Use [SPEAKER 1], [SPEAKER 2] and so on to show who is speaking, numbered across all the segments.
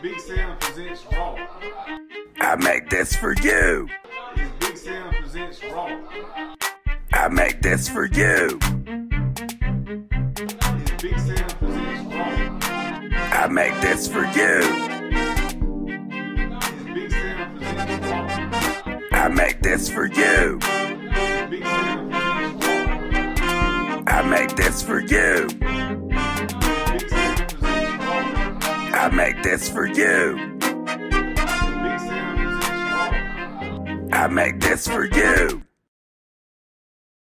[SPEAKER 1] Big Sam presents Raw.
[SPEAKER 2] I make this for you.
[SPEAKER 1] Big Sam presents Raw.
[SPEAKER 2] I make this for you.
[SPEAKER 1] Big Sam presents Raw.
[SPEAKER 2] I make this for you.
[SPEAKER 1] Big Sam presents Raw.
[SPEAKER 2] I make this for you.
[SPEAKER 1] Big Sam presents Raw.
[SPEAKER 2] I make this for you.
[SPEAKER 1] Big Sam presents Raw.
[SPEAKER 2] I make this for you.
[SPEAKER 1] Big Sam presents Raw.
[SPEAKER 2] I make this for you.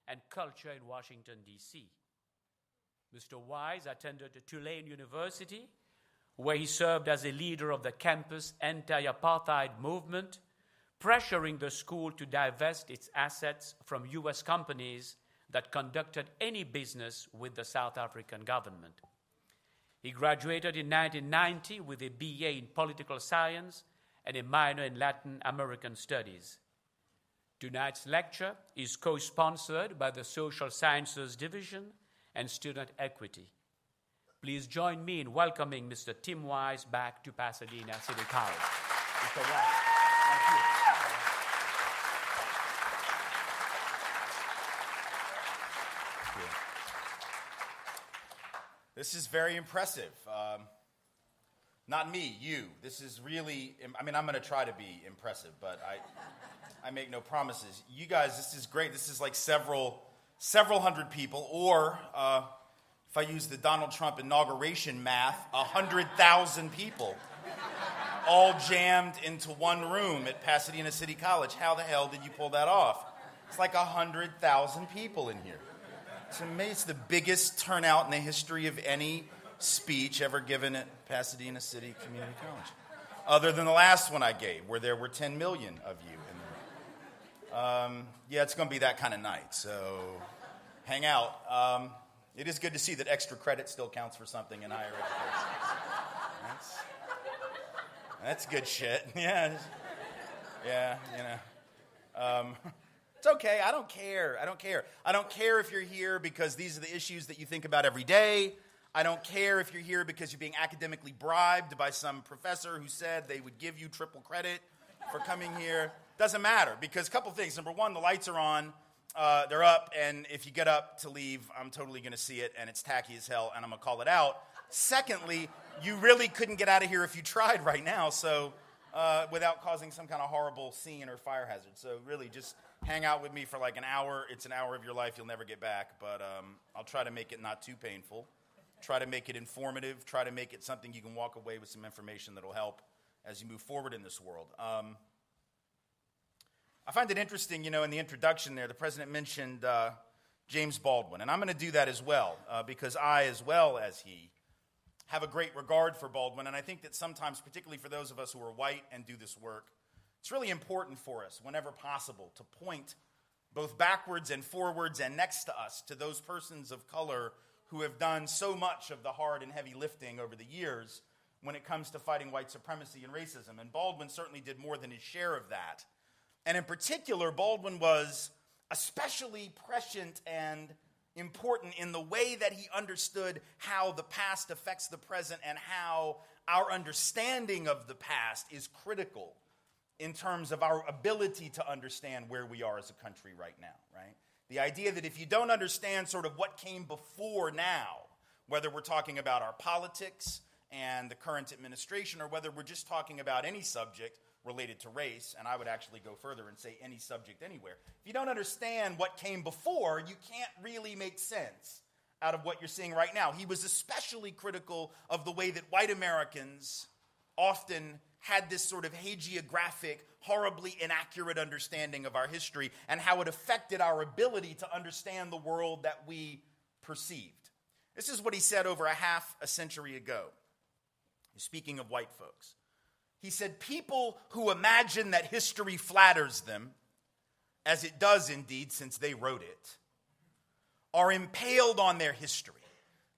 [SPEAKER 3] And culture in Washington, D.C. Mr. Wise attended Tulane University, where he served as a leader of the campus anti-apartheid movement, pressuring the school to divest its assets from U.S. companies that conducted any business with the South African government. He graduated in 1990 with a BA in political science and a minor in Latin American studies. Tonight's lecture is co-sponsored by the Social Sciences Division and Student Equity. Please join me in welcoming Mr. Tim Wise back to Pasadena City College. Mr. Wise, thank you.
[SPEAKER 4] This is very impressive. Not me, you. This is really, I'm going to try to be impressive, but I make no promises. You guys, this is great. This is like several hundred people, or if I use the Donald Trump inauguration math, 100,000 people all jammed into one room at Pasadena City College. How the hell did you pull that off? It's like 100,000 people in here. It's amazing. It's the biggest turnout in the history of any speech ever given at Pasadena City Community College, other than the last one I gave, where there were 10 million of you in the room. Yeah, it's going to be that kind of night, so hang out. It is good to see that extra credit still counts for something in higher education. That's good shit. Yeah, you know. It's okay. I don't care. I don't care if you're here because these are the issues that you think about every day. I don't care if you're here because you're being academically bribed by some professor who said they would give you triple credit for coming here. Doesn't matter, because a couple things. Number one, the lights are on. They're up, and if you get up to leave, I'm totally going to see it, and it's tacky as hell, and I'm going to call it out. Secondly, you really couldn't get out of here if you tried right now, so without causing some kind of horrible scene or fire hazard. So really, just hang out with me for like an hour. It's an hour of your life you'll never get back, but I'll try to make it not too painful. Try to make it informative. Try to make it something you can walk away with some information that will help as you move forward in this world. I find it interesting, in the introduction there, the president mentioned James Baldwin, and I'm going to do that as well, because I, as well as he, have a great regard for Baldwin, and I think that sometimes, particularly for those of us who are white and do this work, it's really important for us, whenever possible, to point both backwards and forwards and next to us to those persons of color who have done so much of the hard and heavy lifting over the years when it comes to fighting white supremacy and racism. And Baldwin certainly did more than his share of that. And in particular, Baldwin was especially prescient and important in the way that he understood how the past affects the present and how our understanding of the past is critical in terms of our ability to understand where we are as a country right now, right? The idea that if you don't understand sort of what came before now, whether we're talking about our politics and the current administration or whether we're just talking about any subject related to race, and I would actually go further and say any subject anywhere. If you don't understand what came before, you can't really make sense out of what you're seeing right now. He was especially critical of the way that white Americans often had this sort of hagiographic, horribly inaccurate understanding of our history and how it affected our ability to understand the world that we perceived. This is what he said over a half a century ago. Speaking of white folks. He said, people who imagine that history flatters them, as it does indeed since they wrote it, are impaled on their history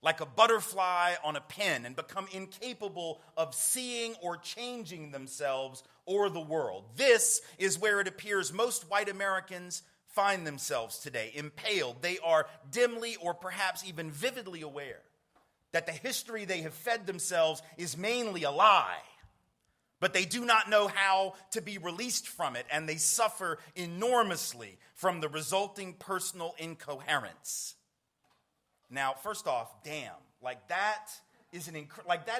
[SPEAKER 4] like a butterfly on a pin and become incapable of seeing or changing themselves or the world. This is where it appears most white Americans find themselves today, impaled. They are dimly or perhaps even vividly aware that the history they have fed themselves is mainly a lie, but they do not know how to be released from it, and they suffer enormously from the resulting personal incoherence. Now, first off, damn, that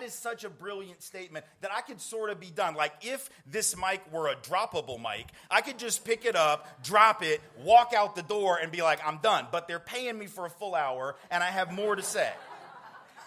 [SPEAKER 4] is such a brilliant statement that I could sort of be done. Like, if this mic were a droppable mic, I could just pick it up, drop it, walk out the door, and be like, I'm done. But they're paying me for a full hour, and I have more to say.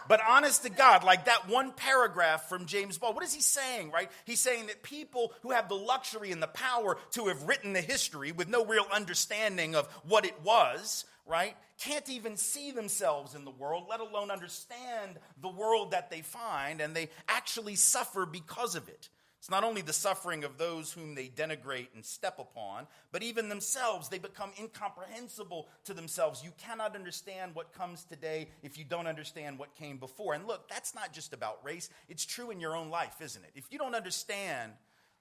[SPEAKER 4] But honest to God, like that one paragraph from James Baldwin, what is he saying, right? He's saying that people who have the luxury and the power to have written the history with no real understanding of what it was, right, can't even see themselves in the world, let alone understand the world that they find, and they actually suffer because of it. It's not only the suffering of those whom they denigrate and step upon, but even themselves, they become incomprehensible to themselves. You cannot understand what comes today if you don't understand what came before. And look, that's not just about race. It's true in your own life, isn't it? If you don't understand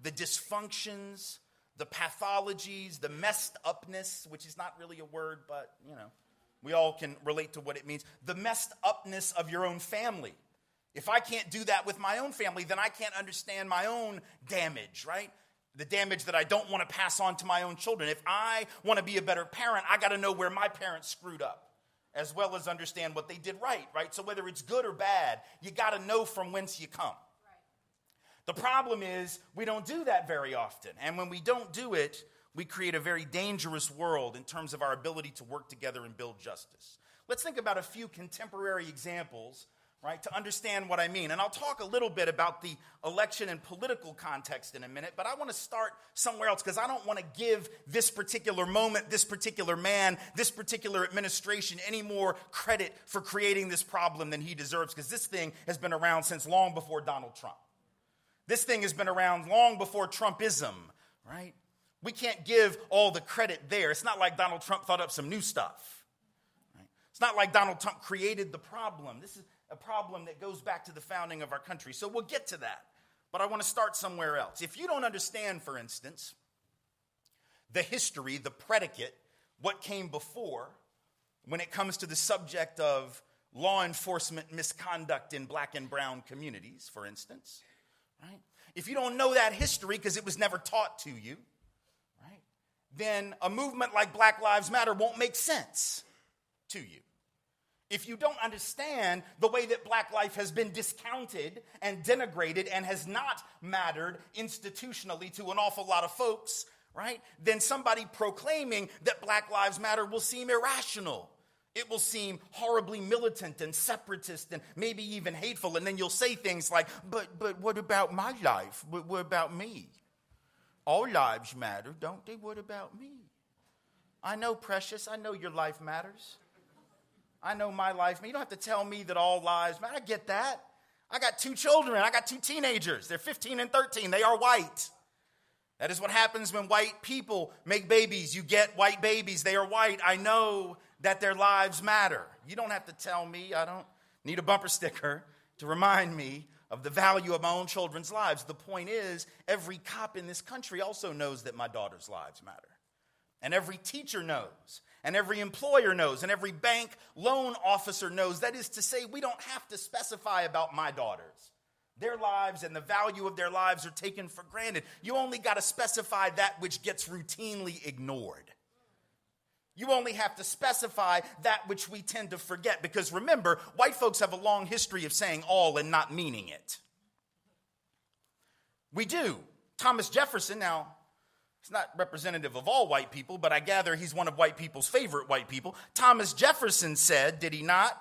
[SPEAKER 4] the dysfunctions, the pathologies, the messed upness, which is not really a word, but, we all can relate to what it means, the messed upness of your own family. If I can't do that with my own family, then I can't understand my own damage, right? The damage that I don't want to pass on to my own children. If I want to be a better parent, I got to know where my parents screwed up, as well as understand what they did right? So whether it's good or bad, you got to know from whence you come. Right. The problem is we don't do that very often. And when we don't do it, we create a very dangerous world in terms of our ability to work together and build justice. Let's think about a few contemporary examples, right, to understand what I mean. And I'll talk a little bit about the election and political context in a minute, but I want to start somewhere else because I don't want to give this particular moment, this particular man, this particular administration any more credit for creating this problem than he deserves, because this thing has been around since long before Donald Trump. This thing has been around long before Trumpism, right? We can't give all the credit there. It's not like Donald Trump thought up some new stuff. Right? It's not like Donald Trump created the problem. This is a problem that goes back to the founding of our country. So we'll get to that. But I want to start somewhere else. If you don't understand, for instance, the history, the predicate, what came before, when it comes to the subject of law enforcement misconduct in black and brown communities, for instance, right? If you don't know that history because it was never taught to you, right, then a movement like Black Lives Matter won't make sense to you. If you don't understand the way that black life has been discounted and denigrated and has not mattered institutionally to an awful lot of folks, right, then somebody proclaiming that Black Lives Matter will seem irrational. It will seem horribly militant and separatist and maybe even hateful. And then you'll say things like, but what about my life? What about me? All lives matter, don't they? What about me? I know, precious. I know your life matters. I know my life. You don't have to tell me that all lives matter. I get that. I got 2 children. I got 2 teenagers. They're 15 and 13. They are white. That is what happens when white people make babies. You get white babies. They are white. I know that their lives matter. You don't have to tell me. I don't need a bumper sticker to remind me of the value of my own children's lives. The point is, every cop in this country also knows that my daughter's lives matter. And every teacher knows. And every employer knows, and every bank loan officer knows. That is to say, we don't have to specify about my daughters. Their lives and the value of their lives are taken for granted. You only got to specify that which gets routinely ignored. You only have to specify that which we tend to forget. Because remember, white folks have a long history of saying all and not meaning it. We do. Thomas Jefferson, now, he's not representative of all white people, but I gather he's one of white people's favorite white people. Thomas Jefferson said, did he not,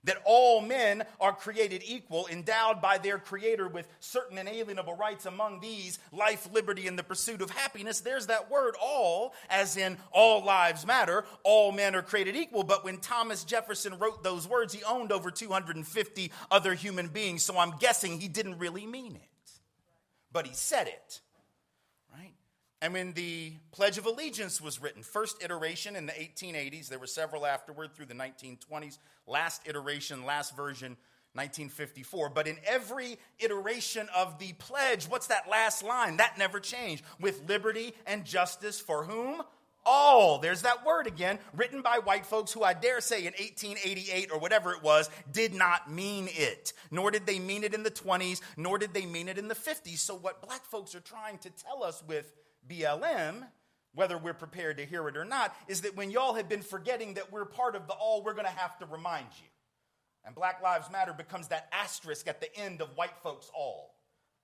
[SPEAKER 4] that all men are created equal, endowed by their Creator with certain inalienable rights, among these life, liberty, and the pursuit of happiness. There's that word all, as in all lives matter, all men are created equal. But when Thomas Jefferson wrote those words, he owned over 250 other human beings, so I'm guessing he didn't really mean it. But he said it, right? And when the Pledge of Allegiance was written, first iteration in the 1880s, there were several afterward through the 1920s, last iteration, last version, 1954. But in every iteration of the pledge, what's that last line? That never changed. With liberty and justice for whom? all, there's that word again, written by white folks who I dare say in 1888 or whatever it was, did not mean it. Nor did they mean it in the 20s, nor did they mean it in the 50s. So what black folks are trying to tell us with BLM, whether we're prepared to hear it or not, is that when y'all have been forgetting that we're part of the all, we're going to have to remind you. And Black Lives Matter becomes that asterisk at the end of white folks all.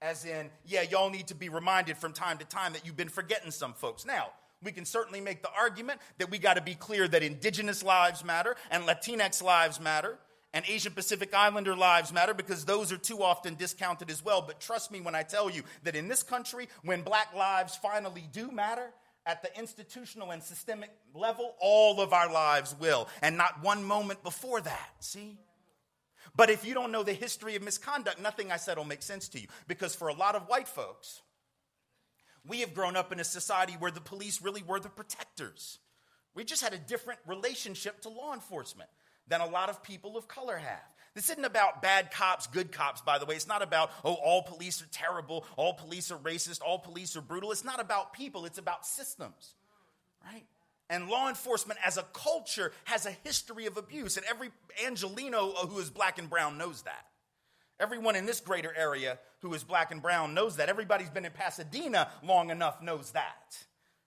[SPEAKER 4] As in, yeah, y'all need to be reminded from time to time that you've been forgetting some folks. Now, we can certainly make the argument that we got to be clear that indigenous lives matter and Latinx lives matter and Asian Pacific Islander lives matter, because those are too often discounted as well. But trust me when I tell you that in this country, when black lives finally do matter, at the institutional and systemic level, all of our lives will, and not one moment before that, see? But if you don't know the history of misconduct, nothing I said will make sense to you, because for a lot of white folks, we have grown up in a society where the police really were the protectors. We just had a different relationship to law enforcement than a lot of people of color have. This isn't about bad cops, good cops, by the way. It's not about, oh, all police are terrible, all police are racist, all police are brutal. It's not about people, it's about systems, right? And law enforcement as a culture has a history of abuse. And every Angelino who is black and brown knows that. Everyone in this greater area who is black and brown knows that. Everybody's been in Pasadena long enough knows that,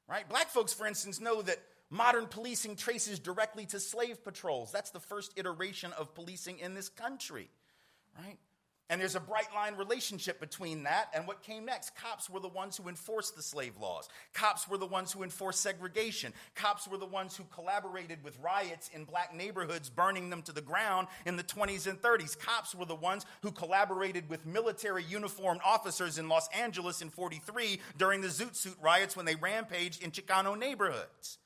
[SPEAKER 4] right? Black folks, for instance, know that modern policing traces directly to slave patrols. That's the first iteration of policing in this country, right? And there's a bright line relationship between that and what came next. Cops were the ones who enforced the slave laws. Cops were the ones who enforced segregation. Cops were the ones who collaborated with riots in black neighborhoods, burning them to the ground in the 20s and 30s. Cops were the ones who collaborated with military uniformed officers in Los Angeles in 43 during the Zoot Suit riots when they rampaged in Chicano neighborhoods.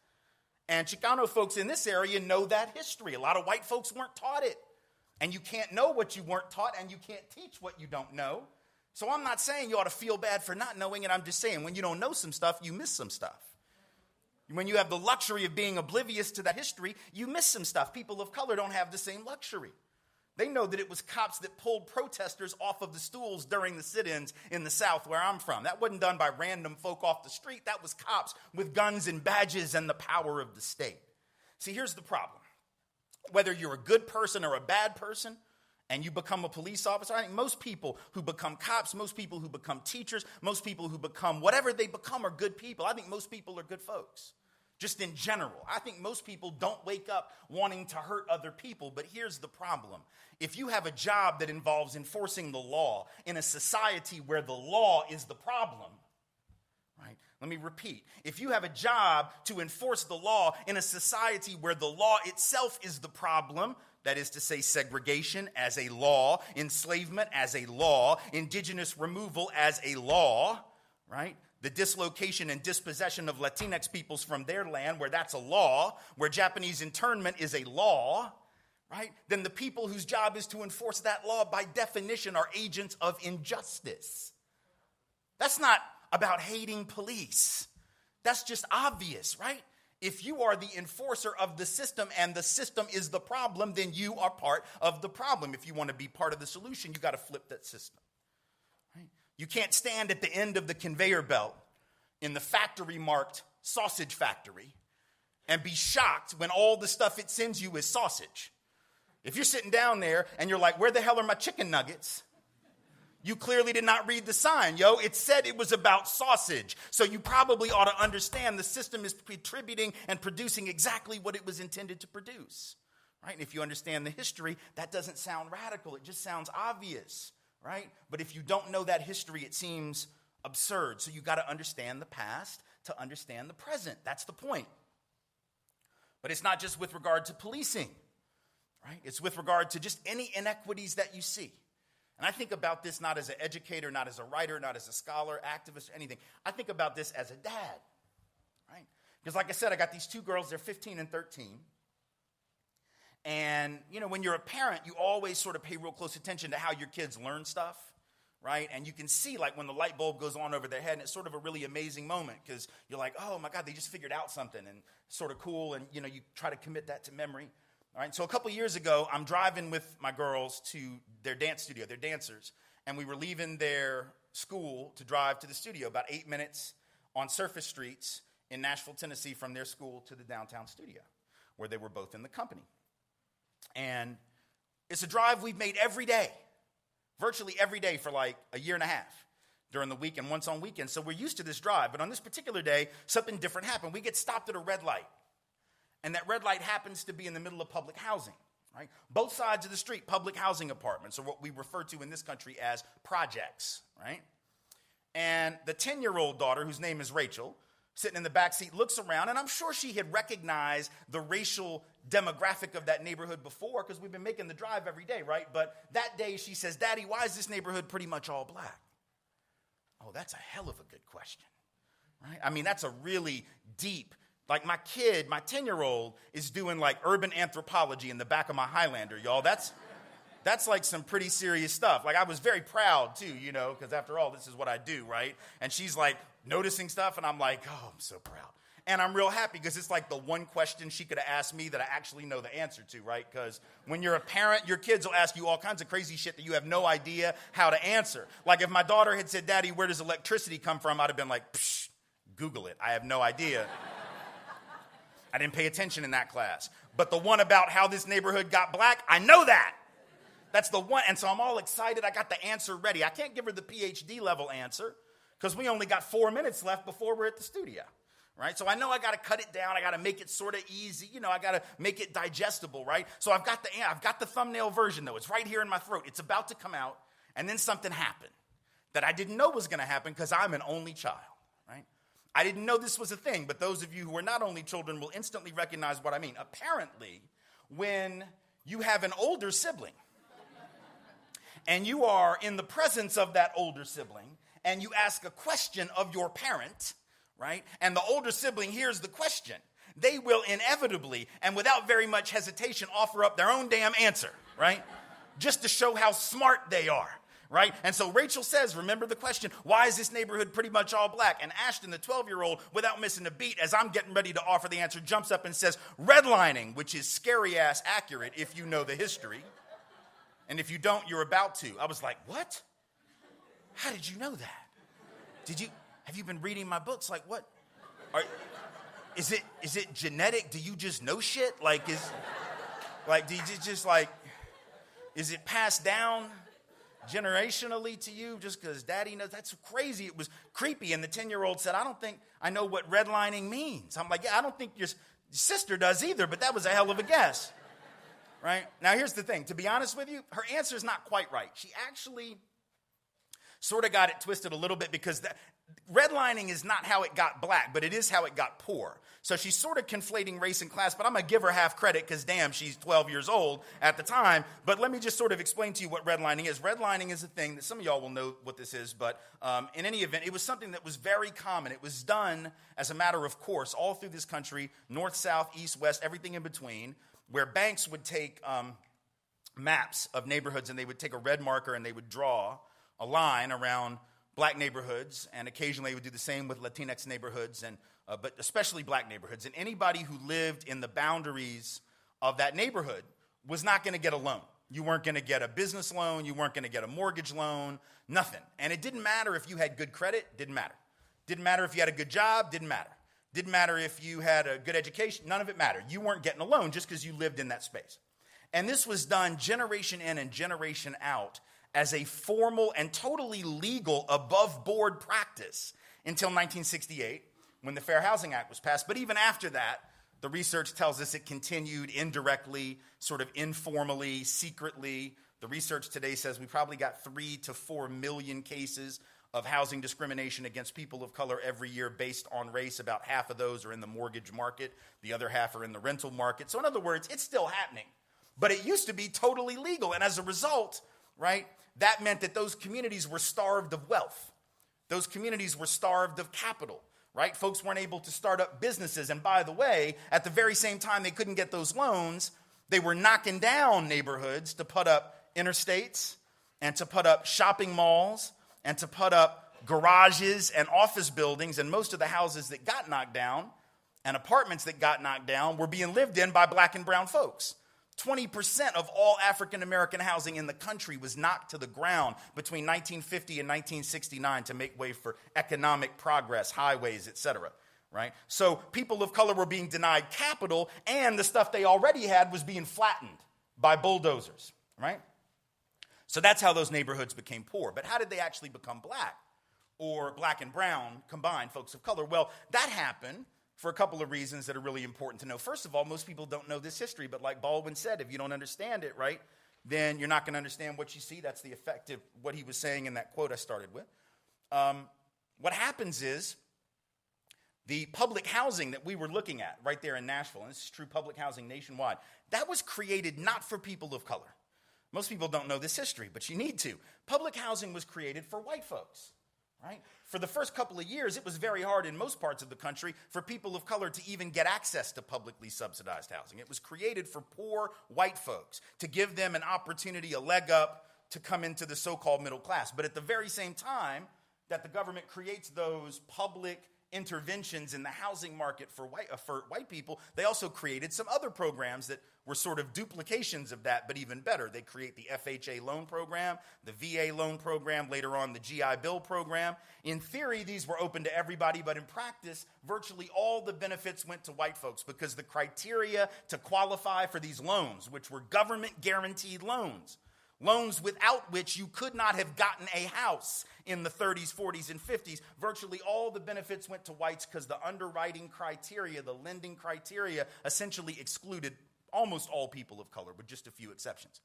[SPEAKER 4] And Chicano folks in this area know that history. A lot of white folks weren't taught it. And you can't know what you weren't taught, and you can't teach what you don't know. So I'm not saying you ought to feel bad for not knowing it. I'm just saying when you don't know some stuff, you miss some stuff. When you have the luxury of being oblivious to that history, you miss some stuff. People of color don't have the same luxury. They know that it was cops that pulled protesters off of the stools during the sit-ins in the South where I'm from. That wasn't done by random folk off the street. That was cops with guns and badges and the power of the state. See, here's the problem. Whether you're a good person or a bad person and you become a police officer, I think most people who become cops, most people who become teachers, most people who become whatever they become are good people. I think most people are good folks, just in general. I think most people don't wake up wanting to hurt other people, but here's the problem. If you have a job that involves enforcing the law in a society where the law is the problem, right? Let me repeat. If you have a job to enforce the law in a society where the law itself is the problem, that is to say segregation as a law, enslavement as a law, indigenous removal as a law, right? The dislocation and dispossession of Latinx peoples from their land, where that's a law, where Japanese internment is a law, right? Then the people whose job is to enforce that law by definition are agents of injustice. That's not about hating police. That's just obvious, right? If you are the enforcer of the system and the system is the problem, then you are part of the problem. If you want to be part of the solution, you got to flip that system. Right? You can't stand at the end of the conveyor belt in the factory marked sausage factory and be shocked when all the stuff it sends you is sausage. If you're sitting down there and you're like, where the hell are my chicken nuggets? You clearly did not read the sign, yo. It said it was about sausage. So you probably ought to understand the system is contributing and producing exactly what it was intended to produce, right? And if you understand the history, that doesn't sound radical. It just sounds obvious, right? But if you don't know that history, it seems absurd. So you got to understand the past to understand the present. That's the point. But it's not just with regard to policing, right? It's with regard to just any inequities that you see. And I think about this not as an educator, not as a writer, not as a scholar, activist, or anything. I think about this as a dad, right? Because like I said, I got these two girls, they're 15 and 13. And, you know, when you're a parent, you always sort of pay real close attention to how your kids learn stuff, right? And you can see, like, when the light bulb goes on over their head, and it's sort of a really amazing moment because you're like, oh, my God, they just figured out something, and it's sort of cool, and, you know, you try to commit that to memory. All right, so a couple years ago, I'm driving with my girls to their dance studio. They're dancers. And we were leaving their school to drive to the studio, about 8 minutes on surface streets in Nashville, Tennessee, from their school to the downtown studio, where they were both in the company. And it's a drive we've made every day, virtually every day for like a year and a half during the week and once on weekends. So we're used to this drive. But on this particular day, something different happened. We get stopped at a red light. And that red light happens to be in the middle of public housing, right? Both sides of the street, public housing apartments, or what we refer to in this country as projects, right? And the 10-year-old daughter, whose name is Rachel, sitting in the back seat, looks around, and I'm sure she had recognized the racial demographic of that neighborhood before, because we've been making the drive every day, right? But that day she says, "Daddy, why is this neighborhood pretty much all black?" Oh, that's a hell of a good question, right? I mean, that's a really deep, like my kid, my 10-year-old is doing like urban anthropology in the back of my Highlander, y'all. That's like some pretty serious stuff. Like, I was very proud too, you know, because after all, this is what I do, right? And she's like noticing stuff, and I'm like, oh, I'm so proud. And I'm real happy because it's like the one question she could have asked me that I actually know the answer to, right? Because when you're a parent, your kids will ask you all kinds of crazy shit that you have no idea how to answer. Like if my daughter had said, "Daddy, where does electricity come from?" I'd have been like, "Psh, Google it. I have no idea." I didn't pay attention in that class. But the one about how this neighborhood got black, I know that. That's the one. And so I'm all excited. I got the answer ready. I can't give her the PhD level answer because we only got 4 minutes left before we're at the studio, right? So I know I got to cut it down. I got to make it sort of easy. You know, I got to make it digestible, right? So I've got the thumbnail version, though. It's right here in my throat. It's about to come out. And then something happened that I didn't know was going to happen because I'm an only child, right? I didn't know this was a thing, but those of you who are not only children will instantly recognize what I mean. Apparently, when you have an older sibling, and you are in the presence of that older sibling, and you ask a question of your parent, right? And the older sibling hears the question, they will inevitably, and without very much hesitation, offer up their own damn answer, right? Just to show how smart they are, right? And so Rachel says, remember the question, why is this neighborhood pretty much all black? And Ashton, the 12-year-old, without missing a beat, as I'm getting ready to offer the answer, jumps up and says, redlining, which is scary-ass accurate if you know the history. And if you don't, you're about to. I was like, what? How did you know that? Have you been reading my books? Like, what? Is it genetic? Do you just know shit? Like, do you just like, is it passed down generationally to you just because daddy knows? That's crazy. It was creepy. And the 10-year-old said, I don't think I know what redlining means. I'm like, yeah, I don't think your sister does either, but that was a hell of a guess. Right? Now, here's the thing. To be honest with you, her answer is not quite right. She actually sort of got it twisted a little bit because redlining is not how it got black, but it is how it got poor. So she's sort of conflating race and class, but I'm going to give her half credit because, damn, she's 12 years old at the time. But let me just sort of explain to you what redlining is. Redlining is a thing that some of y'all will know what this is, but in any event, it was something that was very common. It was done as a matter of course all through this country, north, south, east, west, everything in between, where banks would take maps of neighborhoods and they would take a red marker and they would draw a line around black neighborhoods, and occasionally they would do the same with Latinx neighborhoods, but especially black neighborhoods. And anybody who lived in the boundaries of that neighborhood was not going to get a loan. You weren't going to get a business loan. You weren't going to get a mortgage loan, nothing. And it didn't matter if you had good credit, didn't matter. Didn't matter if you had a good job, didn't matter. Didn't matter if you had a good education. None of it mattered. You weren't getting a loan just because you lived in that space. And this was done generation in and generation out as a formal and totally legal above-board practice until 1968 when the Fair Housing Act was passed. But even after that, the research tells us it continued indirectly, sort of informally, secretly. The research today says we probably got 3 to 4 million cases of housing discrimination against people of color every year based on race. About half of those are in the mortgage market. The other half are in the rental market. So in other words, it's still happening. But it used to be totally legal. And as a result, right, that meant that those communities were starved of wealth. Those communities were starved of capital, right? Folks weren't able to start up businesses. And by the way, at the very same time they couldn't get those loans, they were knocking down neighborhoods to put up interstates and to put up shopping malls and to put up garages and office buildings. And most of the houses that got knocked down and apartments that got knocked down were being lived in by black and brown folks. 20% of all African-American housing in the country was knocked to the ground between 1950 and 1969 to make way for economic progress, highways, etc. right? So people of color were being denied capital, and the stuff they already had was being flattened by bulldozers, right? So that's how those neighborhoods became poor. But how did they actually become black, or black and brown combined, folks of color? Well, that happened for a couple of reasons that are really important to know. First of all, most people don't know this history, but like Baldwin said, if you don't understand it, right, then you're not going to understand what you see. That's the effect of what he was saying in that quote I started with. What happens is the public housing that we were looking at right there in Nashville, and this is true public housing nationwide, that was created not for people of color. Most people don't know this history, but you need to. Public housing was created for white folks, right? For the first couple of years, it was very hard in most parts of the country for people of color to even get access to publicly subsidized housing. It was created for poor white folks to give them an opportunity, a leg up to come into the so-called middle class. But at the very same time that the government creates those public interventions in the housing market for white people, they also created some other programs that were sort of duplications of that, but even better. They create the FHA loan program, the VA loan program, later on the GI Bill program. In theory, these were open to everybody, but in practice, virtually all the benefits went to white folks because the criteria to qualify for these loans, which were government guaranteed loans without which you could not have gotten a house in the 30s, 40s, and 50s. Virtually all the benefits went to whites because the underwriting criteria, the lending criteria, essentially excluded almost all people of color, with just a few exceptions.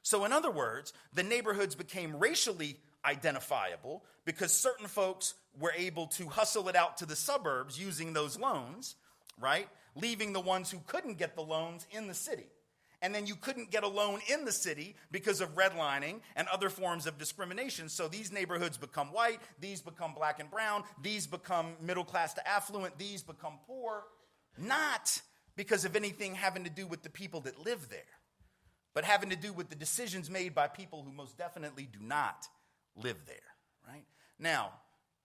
[SPEAKER 4] So in other words, the neighborhoods became racially identifiable because certain folks were able to hustle it out to the suburbs using those loans, right? Leaving the ones who couldn't get the loans in the city. And then you couldn't get a loan in the city because of redlining and other forms of discrimination. So these neighborhoods become white, these become black and brown, these become middle class to affluent, these become poor, not because of anything having to do with the people that live there, but having to do with the decisions made by people who most definitely do not live there, right? Now,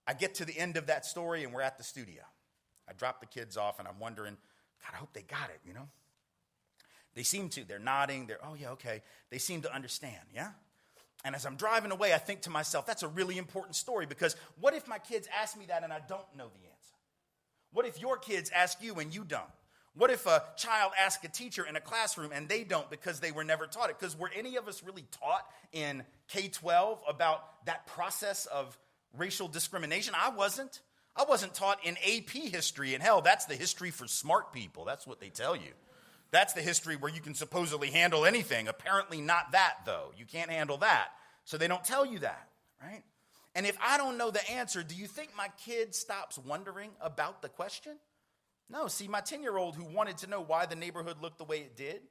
[SPEAKER 4] I get to the end of that story and we're at the studio. I drop the kids off and I'm wondering, God, I hope they got it, you know? They seem to. They're nodding. They're, oh, yeah, okay. They seem to understand, yeah? And as I'm driving away, I think to myself, that's a really important story because what if my kids ask me that and I don't know the answer? What if your kids ask you and you don't? What if a child asks a teacher in a classroom and they don't because they were never taught it? Because were any of us really taught in K-12 about that process of racial discrimination? I wasn't. I wasn't taught in AP history, and hell, that's the history for smart people. That's what they tell you. That's the history where you can supposedly handle anything. Apparently not that, though. You can't handle that. So they don't tell you that, right? And if I don't know the answer, do you think my kid stops wondering about the question? No. See, my 10-year-old who wanted to know why the neighborhood looked the way it did,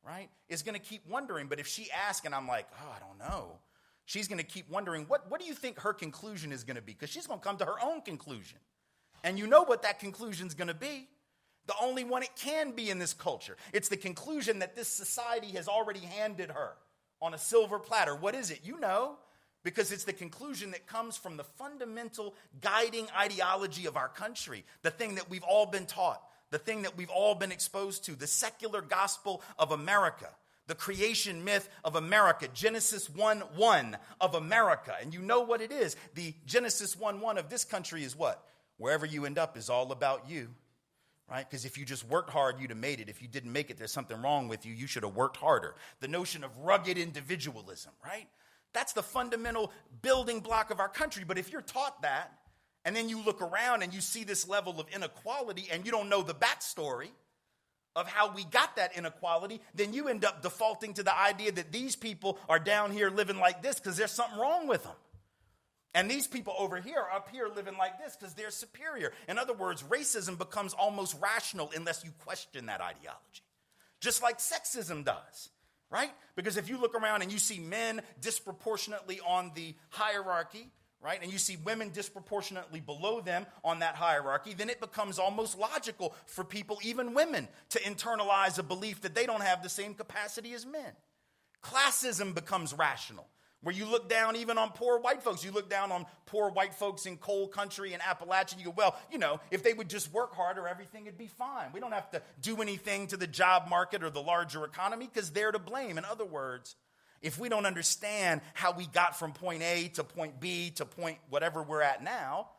[SPEAKER 4] right, is going to keep wondering. But if she asks and I'm like, oh, I don't know, she's going to keep wondering, what do you think her conclusion is going to be? Because she's going to come to her own conclusion. And you know what that conclusion is going to be. The only one it can be in this culture. It's the conclusion that this society has already handed her on a silver platter. What is it? You know, because it's the conclusion that comes from the fundamental guiding ideology of our country, the thing that we've all been taught, the thing that we've all been exposed to, the secular gospel of America, the creation myth of America, Genesis 1:1 of America. And you know what it is. The Genesis 1:1 of this country is what? Wherever you end up is all about you. Right? Because if you just worked hard, you'd have made it. If you didn't make it, there's something wrong with you. You should have worked harder. The notion of rugged individualism, right? That's the fundamental building block of our country. But if you're taught that, and then you look around and you see this level of inequality, and you don't know the backstory of how we got that inequality, then you end up defaulting to the idea that these people are down here living like this because there's something wrong with them. And these people over here are up here living like this because they're superior. In other words, racism becomes almost rational unless you question that ideology. Just like sexism does, right? Because if you look around and you see men disproportionately on the hierarchy, right, and you see women disproportionately below them on that hierarchy, then it becomes almost logical for people, even women, to internalize a belief that they don't have the same capacity as men. Classism becomes rational. Where you look down even on poor white folks. You look down on poor white folks in coal country and Appalachia. You go, well, you know, if they would just work harder, everything would be fine. We don't have to do anything to the job market or the larger economy because they're to blame. In other words, if we don't understand how we got from point A to point B to point whatever we're at now,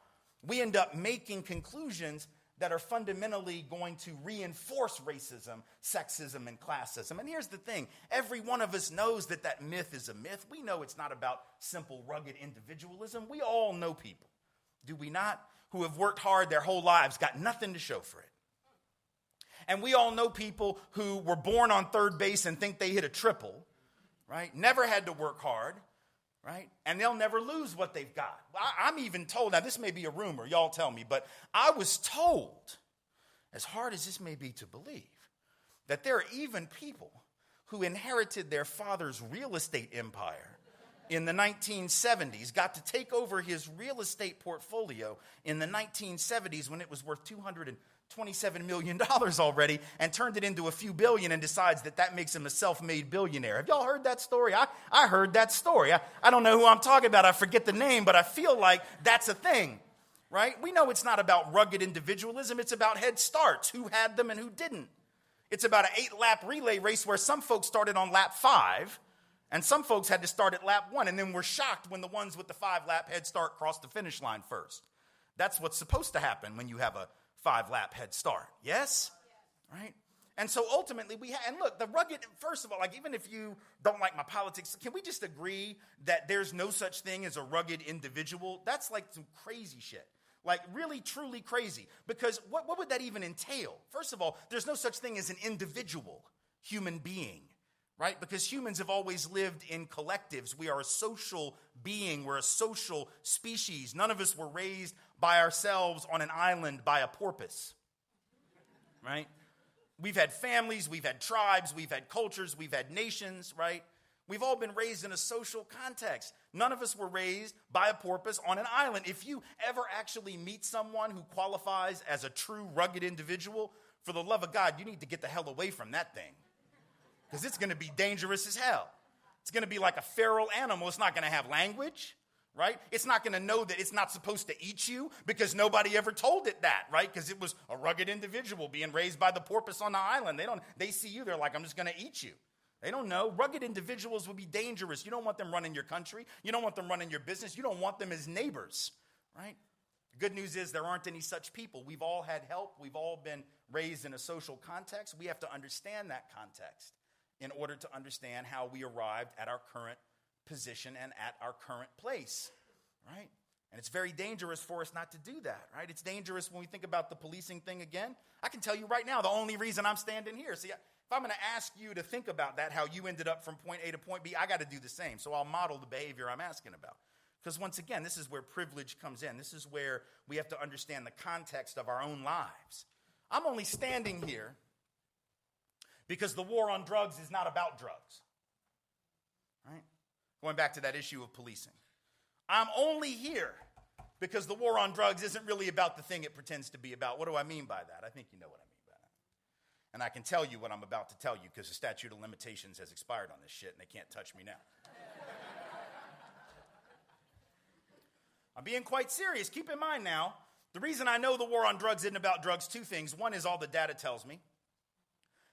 [SPEAKER 4] we end up making conclusions that are fundamentally going to reinforce racism, sexism, and classism. And here's the thing. Every one of us knows that that myth is a myth. We know it's not about simple, rugged individualism. We all know people, do we not, who have worked hard their whole lives, got nothing to show for it. And we all know people who were born on third base and think they hit a triple, right? Never had to work hard, right? And they'll never lose what they've got. I'm even told, now this may be a rumor, y'all tell me, but I was told, as hard as this may be to believe, that there are even people who inherited their father's real estate empire in the 1970s, got to take over his real estate portfolio in the 1970s when it was worth $227 million already, and turned it into a few billion and decides that makes him a self-made billionaire. Have y'all heard that story? I heard that story. I don't know who I'm talking about. I forget the name, but I feel like that's a thing, right? We know it's not about rugged individualism. It's about head starts, who had them and who didn't. It's about an 8-lap relay race where some folks started on lap 5, and some folks had to start at lap 1, and then were shocked when the ones with the 5-lap head start crossed the finish line first. That's what's supposed to happen when you have a 5-lap head start. Yes? Right? And so ultimately and look, the rugged, first of all, like even if you don't like my politics, can we just agree that there's no such thing as a rugged individual? That's like some crazy shit. Like really, truly crazy. Because what would that even entail? First of all, there's no such thing as an individual human being, right? Because humans have always lived in collectives. We are a social being. We're a social species. None of us were raised by ourselves on an island by a porpoise, right? We've had families, we've had tribes, we've had cultures, we've had nations, right? We've all been raised in a social context. None of us were raised by a porpoise on an island. If you ever actually meet someone who qualifies as a true rugged individual, for the love of God, you need to get the hell away from that thing, because it's going to be dangerous as hell. It's going to be like a feral animal. It's not going to have language, right? It's not going to know that it's not supposed to eat you because nobody ever told it that, right? Because it was a rugged individual being raised by the porpoise on the island. They see you, they're like, I'm just going to eat you. They don't know. Rugged individuals would be dangerous. You don't want them running your country. You don't want them running your business. You don't want them as neighbors, right? The good news is there aren't any such people. We've all had help. We've all been raised in a social context. We have to understand that context in order to understand how we arrived at our current position and at our current place, right? And it's very dangerous for us not to do that, right? It's dangerous when we think about the policing thing again. I can tell you right now, the only reason I'm standing here. See, if I'm going to ask you to think about that, how you ended up from point A to point B, I got to do the same. So I'll model the behavior I'm asking about. Because once again, this is where privilege comes in. This is where we have to understand the context of our own lives. I'm only standing here because the war on drugs is not about drugs, right? Going back to that issue of policing. I'm only here because the war on drugs isn't really about the thing it pretends to be about. What do I mean by that? I think you know what I mean by that. And I can tell you what I'm about to tell you because the statute of limitations has expired on this shit and they can't touch me now. I'm being quite serious. Keep in mind now, the reason I know the war on drugs isn't about drugs, two things. One is all the data tells me.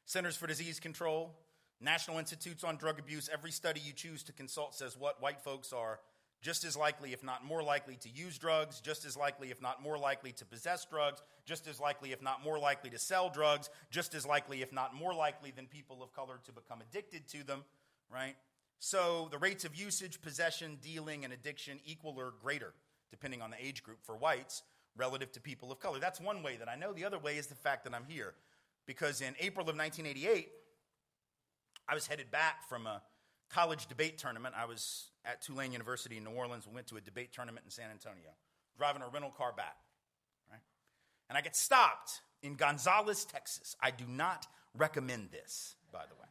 [SPEAKER 4] Centers for Disease Control, National Institutes on Drug Abuse, every study you choose to consult says what? White folks are just as likely, if not more likely, to use drugs, just as likely, if not more likely, to possess drugs, just as likely, if not more likely, to sell drugs, just as likely, if not more likely, than people of color to become addicted to them, right? So the rates of usage, possession, dealing, and addiction equal or greater, depending on the age group, for whites relative to people of color. That's one way that I know. The other way is the fact that I'm here. Because in April of 1988, I was headed back from a college debate tournament. I was at Tulane University in New Orleans. We went to a debate tournament in San Antonio, driving a rental car back, right? And I get stopped in Gonzales, Texas. I do not recommend this, by the way.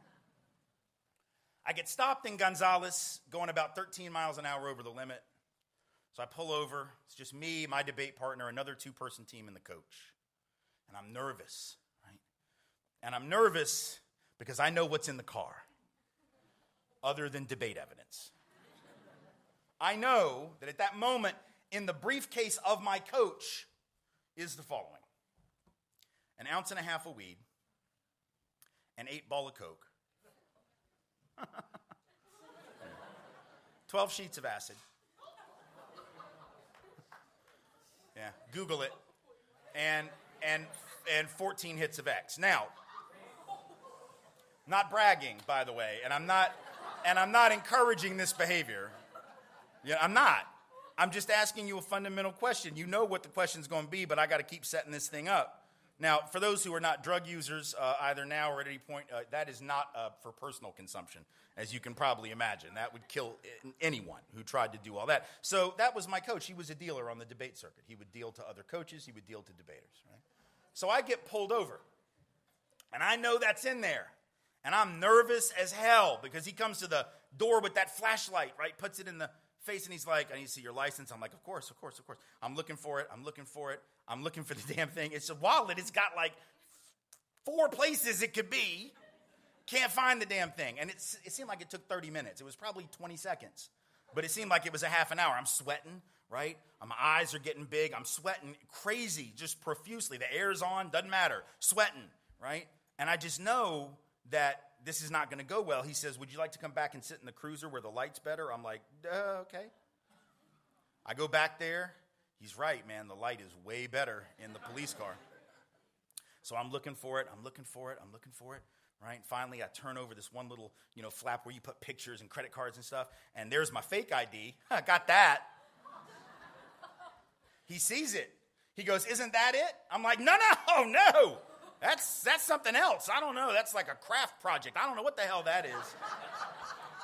[SPEAKER 4] I get stopped in Gonzales, going about 13 miles an hour over the limit. So I pull over. It's just me, my debate partner, another two-person team, and the coach. And I'm nervous, right? And I'm nervous because I know what's in the car, other than debate evidence. I know that at that moment, in the briefcase of my coach, is the following: 1.5 ounces of weed, an 8-ball of Coke, 12 sheets of acid. Yeah, Google it. And and 14 hits of X. Now, not bragging, by the way, and I'm not encouraging this behavior. Yeah, I'm not. I'm just asking you a fundamental question. You know what the question's going to be, but I got to keep setting this thing up. Now, for those who are not drug users, either now or at any point, that is not for personal consumption, as you can probably imagine. That would kill anyone who tried to do all that. So that was my coach. He was a dealer on the debate circuit. He would deal to other coaches. He would deal to debaters. Right? So I get pulled over, and I know that's in there. And I'm nervous as hell because he comes to the door with that flashlight, right, puts it in the face, and he's like, I need to see your license. I'm like, of course. I'm looking for it. I'm looking for the damn thing. It's a wallet. It's got like 4 places it could be. Can't find the damn thing. And it seemed like it took 30 minutes. It was probably 20 seconds. But it seemed like it was a half an hour. I'm sweating, right? My eyes are getting big. I'm sweating crazy, just profusely. The air's on, doesn't matter. Sweating, right? And I just know that this is not going to go well. He says, would you like to come back and sit in the cruiser where the light's better? I'm like, okay. I go back there. He's right, man. The light is way better in the police car. So I'm looking for it. Right? Finally, I turn over this one little, flap where you put pictures and credit cards and stuff. And there's my fake ID. I got that. He sees it. He goes, isn't that it? I'm like, no. That's something else. I don't know. That's like a craft project. I don't know what the hell that is.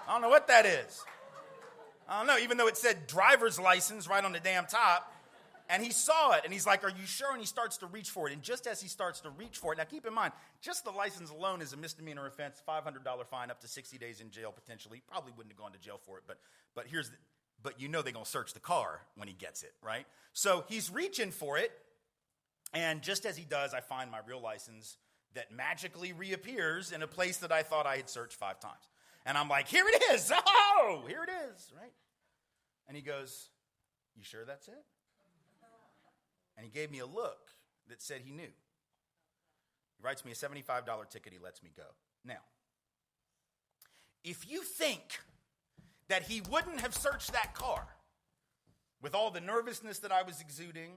[SPEAKER 4] I don't know, even though it said driver's license right on the damn top. And he saw it, and he's like, are you sure? And he starts to reach for it. And just as he starts to reach for it, now keep in mind, just the license alone is a misdemeanor offense, $500 fine, up to 60 days in jail potentially. He probably wouldn't have gone to jail for it, but they're going to search the car when he gets it, right? So he's reaching for it, and just as he does, I find my real license that magically reappears in a place that I thought I had searched 5 times. And I'm like, here it is. Oh, here it is, right? And he goes, you sure that's it? And he gave me a look that said he knew. He writes me a $75 ticket. He lets me go. Now, if you think that he wouldn't have searched that car with all the nervousness that I was exuding,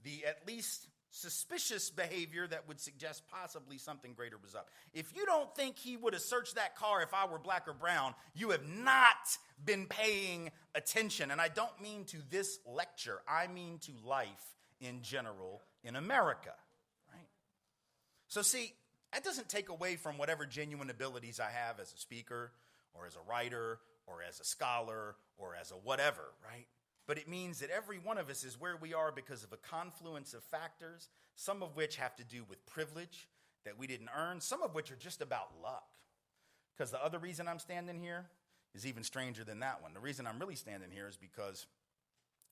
[SPEAKER 4] the at least suspicious behavior that would suggest possibly something greater was up. If you don't think he would have searched that car if I were black or brown, you have not been paying attention. And I don't mean to this lecture. I mean to life in general in America, right? So see, that doesn't take away from whatever genuine abilities I have as a speaker or as a writer or as a scholar or as a whatever, right? But it means that every one of us is where we are because of a confluence of factors, some of which have to do with privilege that we didn't earn, some of which are just about luck. Because the other reason I'm standing here is even stranger than that one. The reason I'm really standing here is because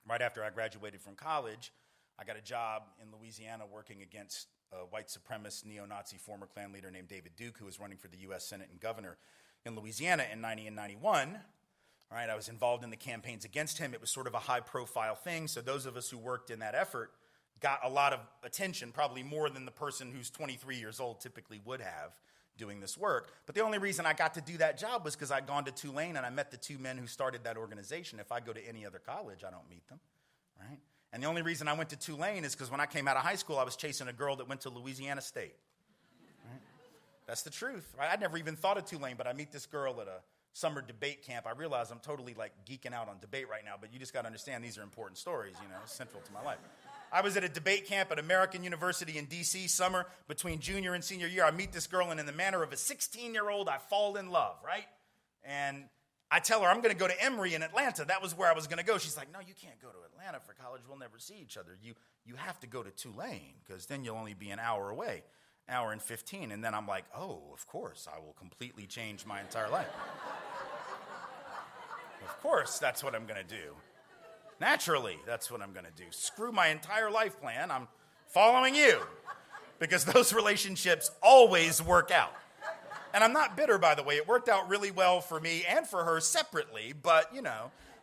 [SPEAKER 4] right after I graduated from college, I got a job in Louisiana working against a white supremacist neo-Nazi former Klan leader named David Duke, who was running for the U.S. Senate and governor in Louisiana in 90 and 91. All right, I was involved in the campaigns against him. It was sort of a high-profile thing, so those of us who worked in that effort got a lot of attention, probably more than the person who's 23 years old typically would have doing this work. But the only reason I got to do that job was because I'd gone to Tulane and I met the 2 men who started that organization. If I go to any other college, I don't meet them, right? And the only reason I went to Tulane is because when I came out of high school, I was chasing a girl that went to Louisiana State. Right? That's the truth. Right? I'd never even thought of Tulane, but I meet this girl at a summer debate camp. I realize I'm totally like geeking out on debate right now, but you just got to understand these are important stories, central to my life. I was at a debate camp at American University in D.C. summer between junior and senior year. I meet this girl, and in the manner of a 16-year-old, I fall in love, right? And I tell her I'm going to go to Emory in Atlanta. That was where I was going to go. She's like, no, you can't go to Atlanta for college. We'll never see each other. You have to go to Tulane because then you'll only be an hour away, hour and 15. And then I'm like, oh, of course, I will completely change my entire life. Of course, that's what I'm going to do. Naturally, that's what I'm going to do. Screw my entire life plan. I'm following you because those relationships always work out. And I'm not bitter, by the way. It worked out really well for me and for her separately, but,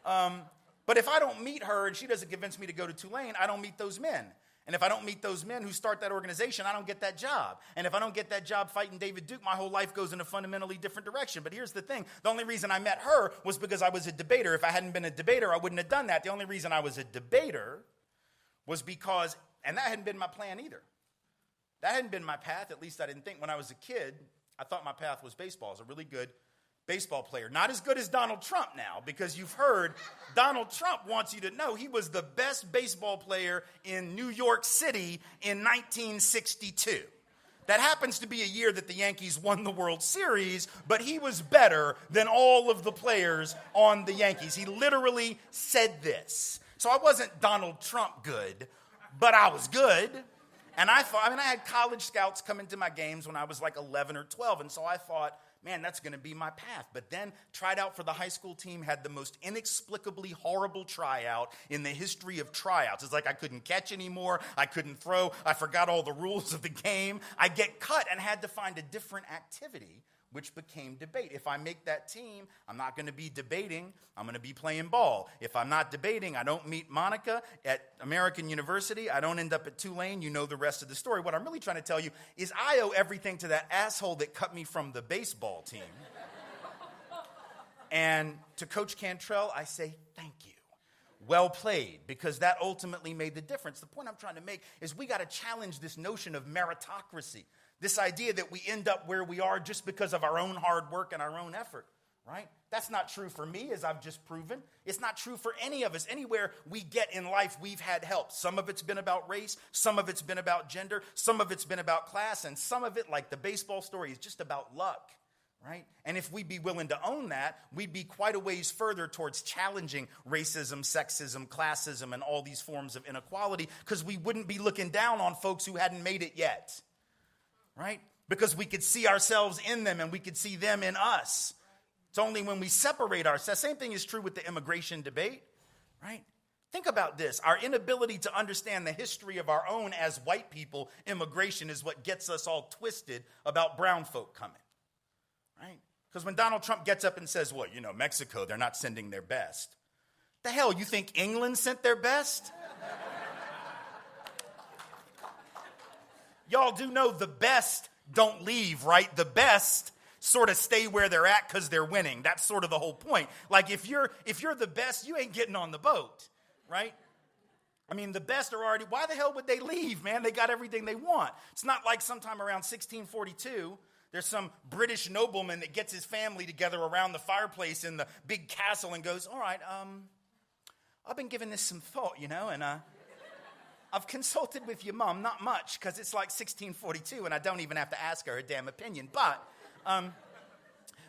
[SPEAKER 4] But if I don't meet her and she doesn't convince me to go to Tulane, I don't meet those men. And if I don't meet those men who start that organization, I don't get that job. And if I don't get that job fighting David Duke, my whole life goes in a fundamentally different direction. But here's the thing. The only reason I met her was because I was a debater. If I hadn't been a debater, I wouldn't have done that. The only reason I was a debater was because, and that hadn't been my plan either. That hadn't been my path, at least I didn't think. When I was a kid, I thought my path was baseball. I was a really good baseball player. Not as good as Donald Trump now, because you've heard Donald Trump wants you to know he was the best baseball player in New York City in 1962. That happens to be a year that the Yankees won the World Series, but he was better than all of the players on the Yankees. He literally said this. So I wasn't Donald Trump good, but I was good. And I had college scouts come into my games when I was like 11 or 12, and so I thought, man, that's going to be my path. But then tried out for the high school team, had the most inexplicably horrible tryout in the history of tryouts. It's like I couldn't catch anymore. I couldn't throw. I forgot all the rules of the game. I get cut and had to find a different activity, which became debate. If I make that team, I'm not going to be debating. I'm going to be playing ball. If I'm not debating, I don't meet Monica at American University. I don't end up at Tulane. You know the rest of the story. What I'm really trying to tell you is I owe everything to that asshole that cut me from the baseball team. And to Coach Cantrell, I say thank you. Well played, because that ultimately made the difference. The point I'm trying to make is we got to challenge this notion of meritocracy. This idea that we end up where we are just because of our own hard work and our own effort, right? That's not true for me, as I've just proven. It's not true for any of us. Anywhere we get in life, we've had help. Some of it's been about race. Some of it's been about gender. Some of it's been about class. And some of it, like the baseball story, is just about luck, right? And if we'd be willing to own that, we'd be quite a ways further towards challenging racism, sexism, classism, and all these forms of inequality, because we wouldn't be looking down on folks who hadn't made it yet. Right? Because we could see ourselves in them and we could see them in us. It's only when we separate ourselves. Same thing is true with the immigration debate, right? Think about this. Our inability to understand the history of our own as white people, immigration is what gets us all twisted about brown folk coming, right? Because when Donald Trump gets up and says, well, Mexico, they're not sending their best. The hell, you think England sent their best? Y'all do know the best don't leave, right? The best sort of stay where they're at because they're winning. That's sort of the whole point. Like if you're the best, you ain't getting on the boat, right? I mean, the best are already, why the hell would they leave, man? They got everything they want. It's not like sometime around 1642, there's some British nobleman that gets his family together around the fireplace in the big castle and goes, all right, I've been giving this some thought, and I've consulted with your mom, not much, because it's like 1642, and I don't even have to ask her damn opinion. But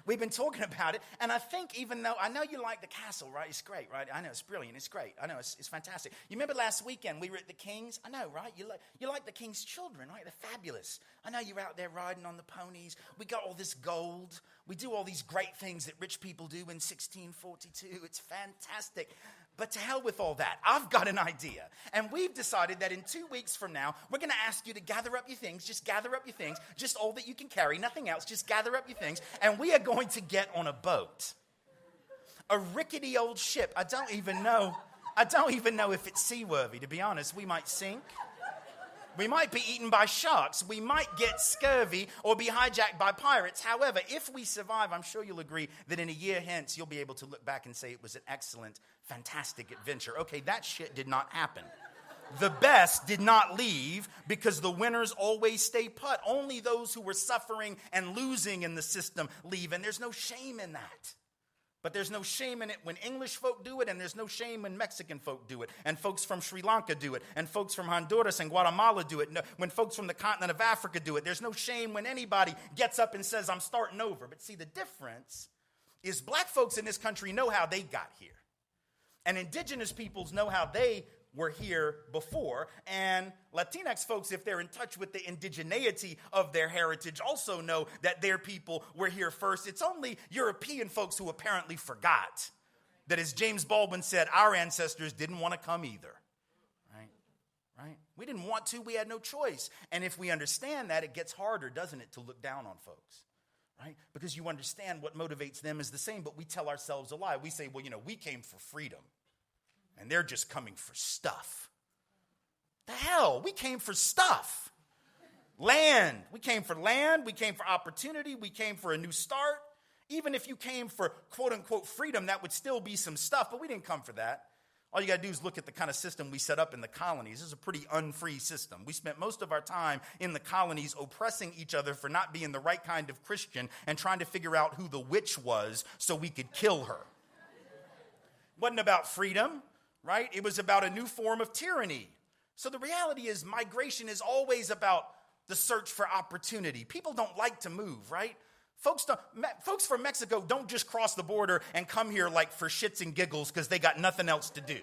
[SPEAKER 4] we've been talking about it, and I think even though, I know you like the castle, right? It's great, right? I know, it's brilliant, it's great. I know, it's fantastic. You remember last weekend, we were at the King's? I know, right? You like the King's children, right? They're fabulous. I know you're out there riding on the ponies. We got all this gold. We do all these great things that rich people do in 1642. It's fantastic. But to hell with all that. I've got an idea. And we've decided that in 2 weeks from now, we're going to ask you to gather up your things. Just gather up your things. Just all that you can carry. Nothing else. Just gather up your things. And we are going to get on a boat. A rickety old ship. I don't even know if it's seaworthy, to be honest. We might sink. We might be eaten by sharks. We might get scurvy or be hijacked by pirates. However, if we survive, I'm sure you'll agree that in a year hence, you'll be able to look back and say it was an excellent, fantastic adventure. Okay, that shit did not happen. The best did not leave because the winners always stay put. Only those who were suffering and losing in the system leave, and there's no shame in that. But there's no shame in it when English folk do it, and there's no shame when Mexican folk do it, and folks from Sri Lanka do it, and folks from Honduras and Guatemala do it, when folks from the continent of Africa do it. There's no shame when anybody gets up and says, I'm starting over. But see, the difference is black folks in this country know how they got here. And indigenous peoples know how they were here before, and Latinx folks, if they're in touch with the indigeneity of their heritage, also know that their people were here first. It's only European folks who apparently forgot that, as James Baldwin said, our ancestors didn't want to come either. Right? We didn't want to. We had no choice. And if we understand that, it gets harder, doesn't it, to look down on folks. Right? Because you understand what motivates them is the same, but we tell ourselves a lie. We say, well, we came for freedom. And they're just coming for stuff. The hell? We came for stuff. Land. We came for land. We came for opportunity. We came for a new start. Even if you came for quote unquote freedom, that would still be some stuff, but we didn't come for that. All you got to do is look at the kind of system we set up in the colonies. This is a pretty unfree system. We spent most of our time in the colonies oppressing each other for not being the right kind of Christian and trying to figure out who the witch was so we could kill her. It wasn't about freedom, right? It was about a new form of tyranny. So the reality is migration is always about the search for opportunity. People don't like to move, right? Folks from Mexico don't just cross the border and come here like for shits and giggles because they got nothing else to do,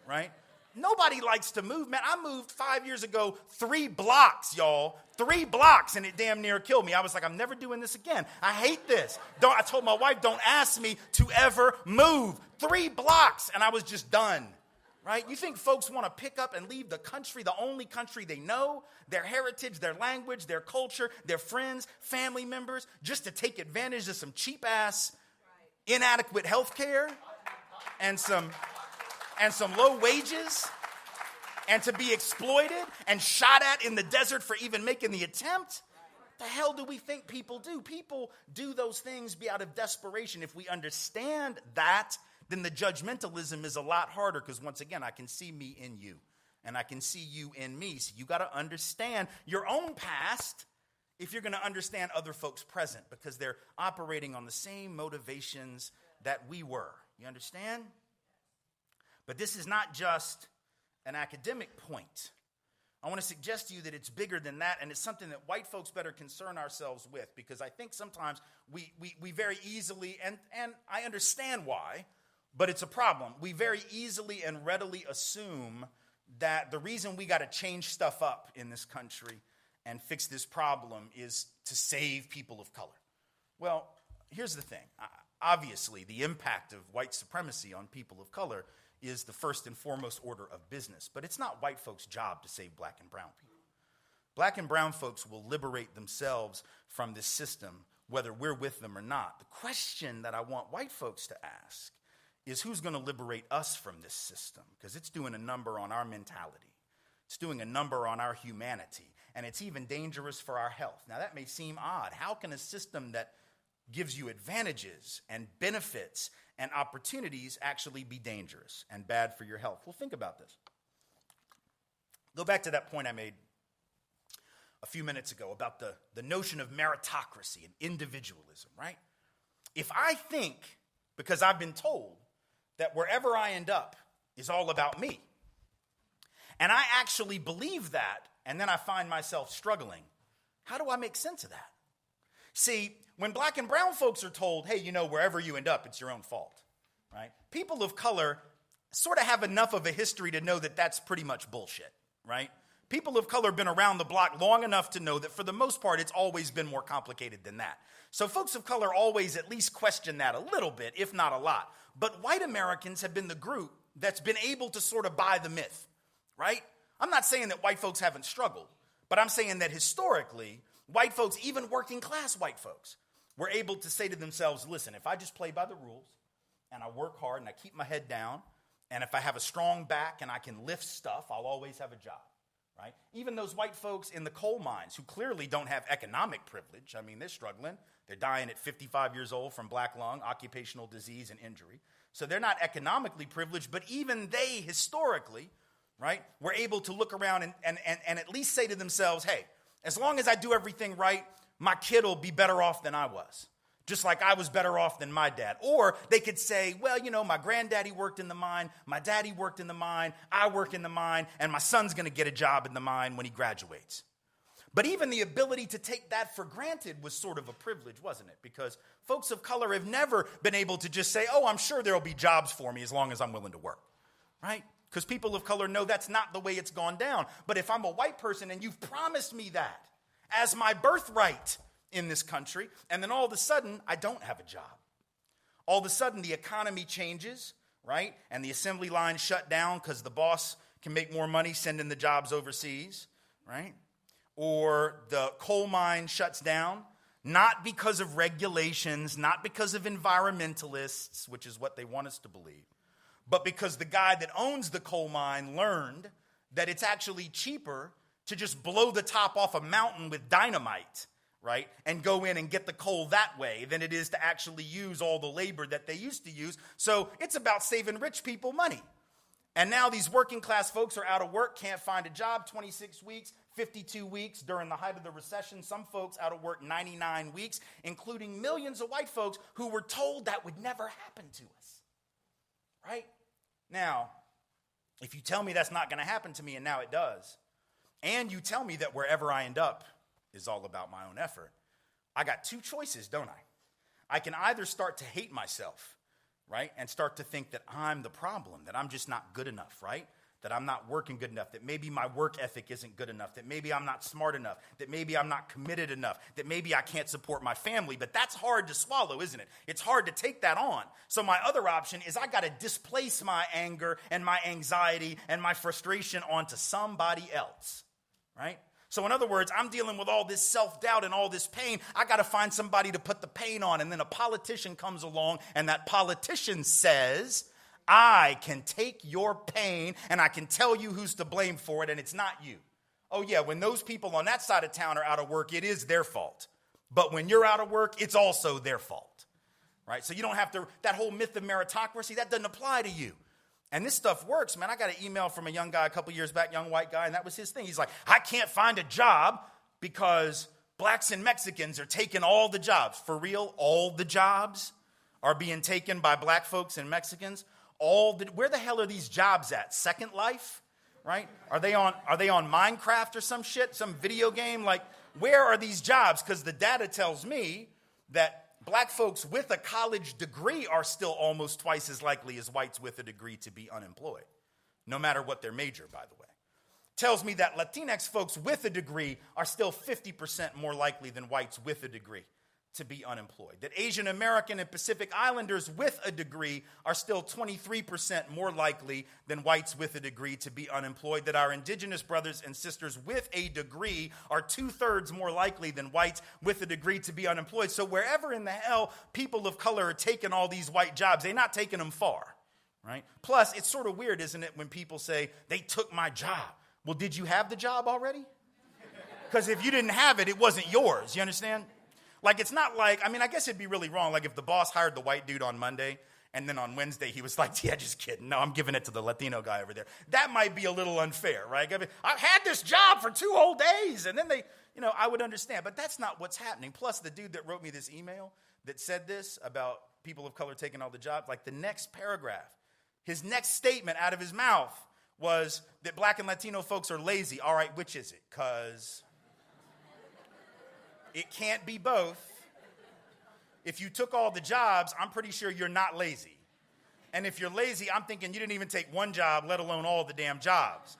[SPEAKER 4] right? Nobody likes to move, man. I moved 5 years ago, 3 blocks, y'all. 3 blocks, and it damn near killed me. I was like, I'm never doing this again. I hate this. I told my wife, don't ask me to ever move. 3 blocks, and I was just done. Right? You think folks want to pick up and leave the country, the only country they know, their heritage, their language, their culture, their friends, family members, just to take advantage of some cheap-ass, inadequate health care and some low wages, and to be exploited and shot at in the desert for even making the attempt? The hell do we think people do? People do those things out of desperation. If we understand that, then the judgmentalism is a lot harder because, once again, I can see me in you and I can see you in me. So you got to understand your own past if you're going to understand other folks' present, because they're operating on the same motivations that we were. You understand? But this is not just an academic point. I want to suggest to you that it's bigger than that, and it's something that white folks better concern ourselves with, because I think sometimes we very easily, and I understand why, but it's a problem. We very easily and readily assume that the reason we got to change stuff up in this country and fix this problem is to save people of color. Well, here's the thing. Obviously, the impact of white supremacy on people of color is the first and foremost order of business, but it's not white folks' job to save black and brown people. Black and brown folks will liberate themselves from this system, whether we're with them or not. The question that I want white folks to ask is, who's going to liberate us from this system? Because it's doing a number on our mentality. It's doing a number on our humanity. And it's even dangerous for our health. Now, that may seem odd. How can a system that gives you advantages and benefits and opportunities actually be dangerous and bad for your health? Well, think about this. Go back to that point I made a few minutes ago about the notion of meritocracy and individualism, right? If I think, because I've been told, that wherever I end up is all about me, and I actually believe that, and then I find myself struggling, how do I make sense of that? See, when black and brown folks are told, hey, wherever you end up, it's your own fault, right? People of color sort of have enough of a history to know that that's pretty much bullshit, right? People of color have been around the block long enough to know that for the most part, it's always been more complicated than that. So folks of color always at least question that a little bit, if not a lot. But white Americans have been the group that's been able to sort of buy the myth, right? I'm not saying that white folks haven't struggled, but I'm saying that historically, white folks, even working class white folks, were able to say to themselves, listen, if I just play by the rules and I work hard and I keep my head down, and if I have a strong back and I can lift stuff, I'll always have a job. Right? Even those white folks in the coal mines who clearly don't have economic privilege, I mean, they're struggling. They're dying at 55 years old from black lung, occupational disease, and injury. So they're not economically privileged, but even they historically, right, were able to look around and at least say to themselves, hey, as long as I do everything right, my kid will be better off than I was. Just like I was better off than my dad. Or they could say, well, my granddaddy worked in the mine, my daddy worked in the mine, I work in the mine, and my son's going to get a job in the mine when he graduates. But even the ability to take that for granted was sort of a privilege, wasn't it? Because folks of color have never been able to just say, oh, I'm sure there'll be jobs for me as long as I'm willing to work, right? Because people of color know that's not the way it's gone down. But if I'm a white person and you've promised me that as my birthright in this country, and then all of a sudden, I don't have a job. All of a sudden, the economy changes, right? And the assembly line shut down because the boss can make more money sending the jobs overseas, right? Or the coal mine shuts down, not because of regulations, not because of environmentalists, which is what they want us to believe, but because the guy that owns the coal mine learned that it's actually cheaper to just blow the top off a mountain with dynamite, right, and go in and get the coal that way than it is to actually use all the labor that they used to use. So it's about saving rich people money. And now these working class folks are out of work, can't find a job, 26 weeks, 52 weeks during the height of the recession. Some folks out of work 99 weeks, including millions of white folks who were told that would never happen to us. Right? Now, if you tell me that's not going to happen to me, and now it does, and you tell me that wherever I end up is all about my own effort, I got two choices, don't I? I can either start to hate myself, right, and start to think that I'm the problem, that I'm just not good enough, right, that I'm not working good enough, that maybe my work ethic isn't good enough, that maybe I'm not smart enough, that maybe I'm not committed enough, that maybe I can't support my family. But that's hard to swallow, isn't it? It's hard to take that on. So my other option is I got to displace my anger and my anxiety and my frustration onto somebody else, right? So in other words, I'm dealing with all this self-doubt and all this pain. I got to find somebody to put the pain on. And then a politician comes along, and that politician says, I can take your pain and I can tell you who's to blame for it, and it's not you. Oh yeah, when those people on that side of town are out of work, it is their fault. But when you're out of work, it's also their fault, right? So you don't have to, that whole myth of meritocracy, that doesn't apply to you. And this stuff works, man. I got an email from a young guy a couple years back, young white guy, and that was his thing. He's like, I can't find a job because blacks and Mexicans are taking all the jobs. For real, all the jobs are being taken by black folks and Mexicans. Where the hell are these jobs at? Second Life, right? Are they on Minecraft or some shit, some video game? Like, where are these jobs? Because the data tells me that black folks with a college degree are still almost twice as likely as whites with a degree to be unemployed, no matter what their major, by the way. Tells me that Latinx folks with a degree are still 50% more likely than whites with a degree to be unemployed. That Asian American and Pacific Islanders with a degree are still 23% more likely than whites with a degree to be unemployed. That our indigenous brothers and sisters with a degree are 2/3 more likely than whites with a degree to be unemployed. So wherever in the hell people of color are taking all these white jobs, they're not taking them far, right? Plus, it's sort of weird, isn't it, when people say, they took my job. Well, did you have the job already? Because if you didn't have it, it wasn't yours. You understand? Like, it's not like, I mean, I guess it'd be really wrong. Like, if the boss hired the white dude on Monday, and then on Wednesday he was like, yeah, just kidding. No, I'm giving it to the Latino guy over there. That might be a little unfair, right? I mean, I've had this job for 2 whole days. And then they, I would understand. But that's not what's happening. Plus, the dude that wrote me this email that said this about people of color taking all the jobs, like the next paragraph, his next statement out of his mouth was that black and Latino folks are lazy. All right, which is it? Because it can't be both. If you took all the jobs, I'm pretty sure you're not lazy. And if you're lazy, I'm thinking you didn't even take one job, let alone all the damn jobs.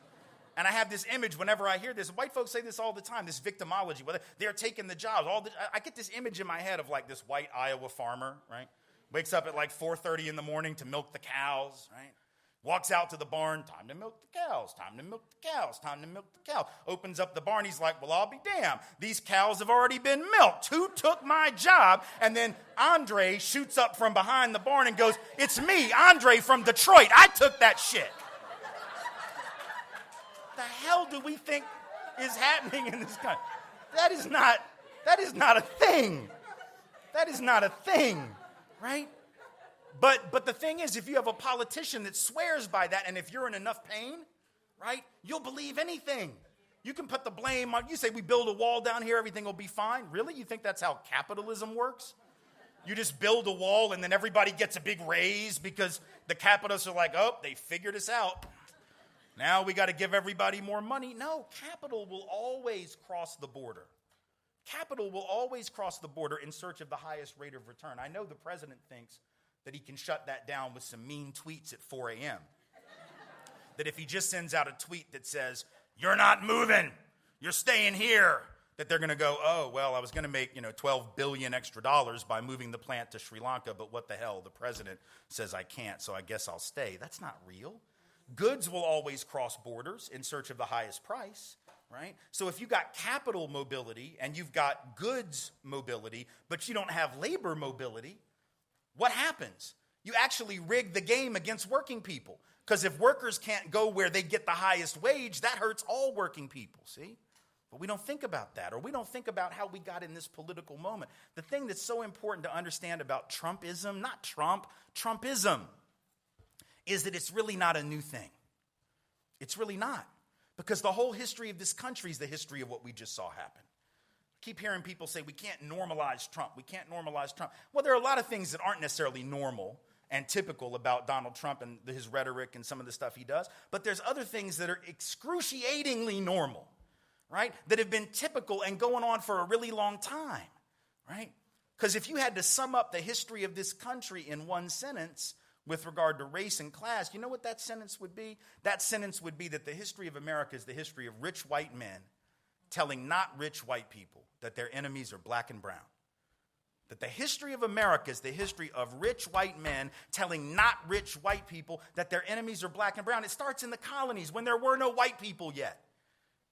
[SPEAKER 4] And I have this image whenever I hear this. White folks say this all the time, this victimology. Whether they're taking the jobs. I get this image in my head of like this white Iowa farmer, right? Wakes up at like 4:30 in the morning to milk the cows, right? Walks out to the barn, time to milk the cows, time to milk the cows, time to milk the cow. Opens up the barn, he's like, well, I'll be damned. These cows have already been milked. Who took my job? And then Andre shoots up from behind the barn and goes, it's me, Andre from Detroit. I took that shit. The hell do we think is happening in this country? That is not a thing. That is not a thing, right? But the thing is, if you have a politician that swears by that, and if you're in enough pain, right, you'll believe anything. You can put the blame on, you say we build a wall down here, everything will be fine. Really? You think that's how capitalism works? You just build a wall and then everybody gets a big raise because the capitalists are like, oh, they figured us out. Now we got to give everybody more money. No, capital will always cross the border. Capital will always cross the border in search of the highest rate of return. I know the president thinks that he can shut that down with some mean tweets at 4 a.m. That if he just sends out a tweet that says, you're not moving, you're staying here, that they're going to go, oh, well, I was going to make, $12 billion extra dollars by moving the plant to Sri Lanka, but what the hell, the president says I can't, so I guess I'll stay. That's not real. Goods will always cross borders in search of the highest price, right? So if you got capital mobility and you've got goods mobility, but you don't have labor mobility, what happens? You actually rig the game against working people. Because if workers can't go where they get the highest wage, that hurts all working people, see? But we don't think about that, or we don't think about how we got in this political moment. The thing that's so important to understand about Trumpism, not Trump, Trumpism, is that it's really not a new thing. It's really not. Because the whole history of this country is the history of what we just saw happen. I keep hearing people say, we can't normalize Trump. We can't normalize Trump. Well, there are a lot of things that aren't necessarily normal and typical about Donald Trump and his rhetoric and some of the stuff he does. But there's other things that are excruciatingly normal, right? That have been typical and going on for a really long time, right? Because if you had to sum up the history of this country in one sentence with regard to race and class, you know what that sentence would be? That sentence would be that the history of America is the history of rich white men telling not rich white people that their enemies are black and brown. That the history of America is the history of rich white men telling not rich white people that their enemies are black and brown. It starts in the colonies when there were no white people yet.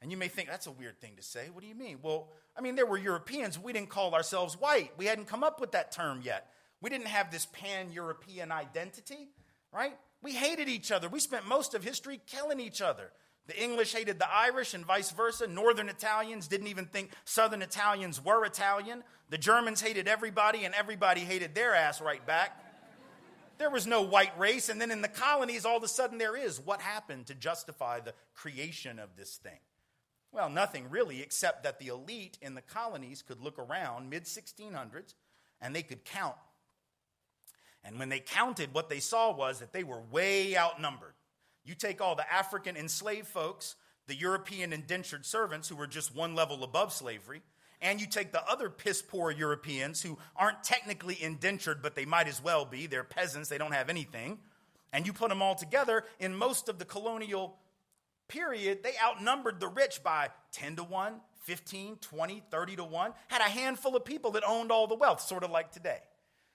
[SPEAKER 4] And you may think, that's a weird thing to say. What do you mean? Well, I mean, there were Europeans. We didn't call ourselves white. We hadn't come up with that term yet. We didn't have this pan-European identity, right? We hated each other. We spent most of history killing each other. The English hated the Irish and vice versa. Northern Italians didn't even think Southern Italians were Italian. The Germans hated everybody, and everybody hated their ass right back. There was no white race, and then in the colonies, all of a sudden there is. What happened to justify the creation of this thing? Well, nothing really, except that the elite in the colonies could look around mid-1600s, and they could count. And when they counted, what they saw was that they were way outnumbered. You take all the African enslaved folks, the European indentured servants who were just one level above slavery, and you take the other piss-poor Europeans who aren't technically indentured, but they might as well be. They're peasants. They don't have anything. And you put them all together. In most of the colonial period, they outnumbered the rich by 10 to 1, 15, 20, 30 to 1. Had a handful of people that owned all the wealth, sort of like today.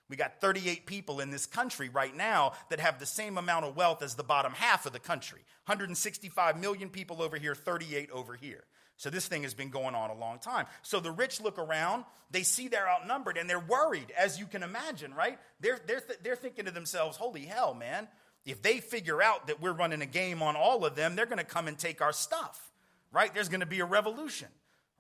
[SPEAKER 4] We got 38 people in this country right now that have the same amount of wealth as the bottom half of the country. 165 million people over here, 38 over here. So this thing has been going on a long time. So the rich look around, they see they're outnumbered, and they're worried, as you can imagine, right? They're thinking to themselves, holy hell, man. If they figure out that we're running a game on all of them, they're going to come and take our stuff, right? There's going to be a revolution,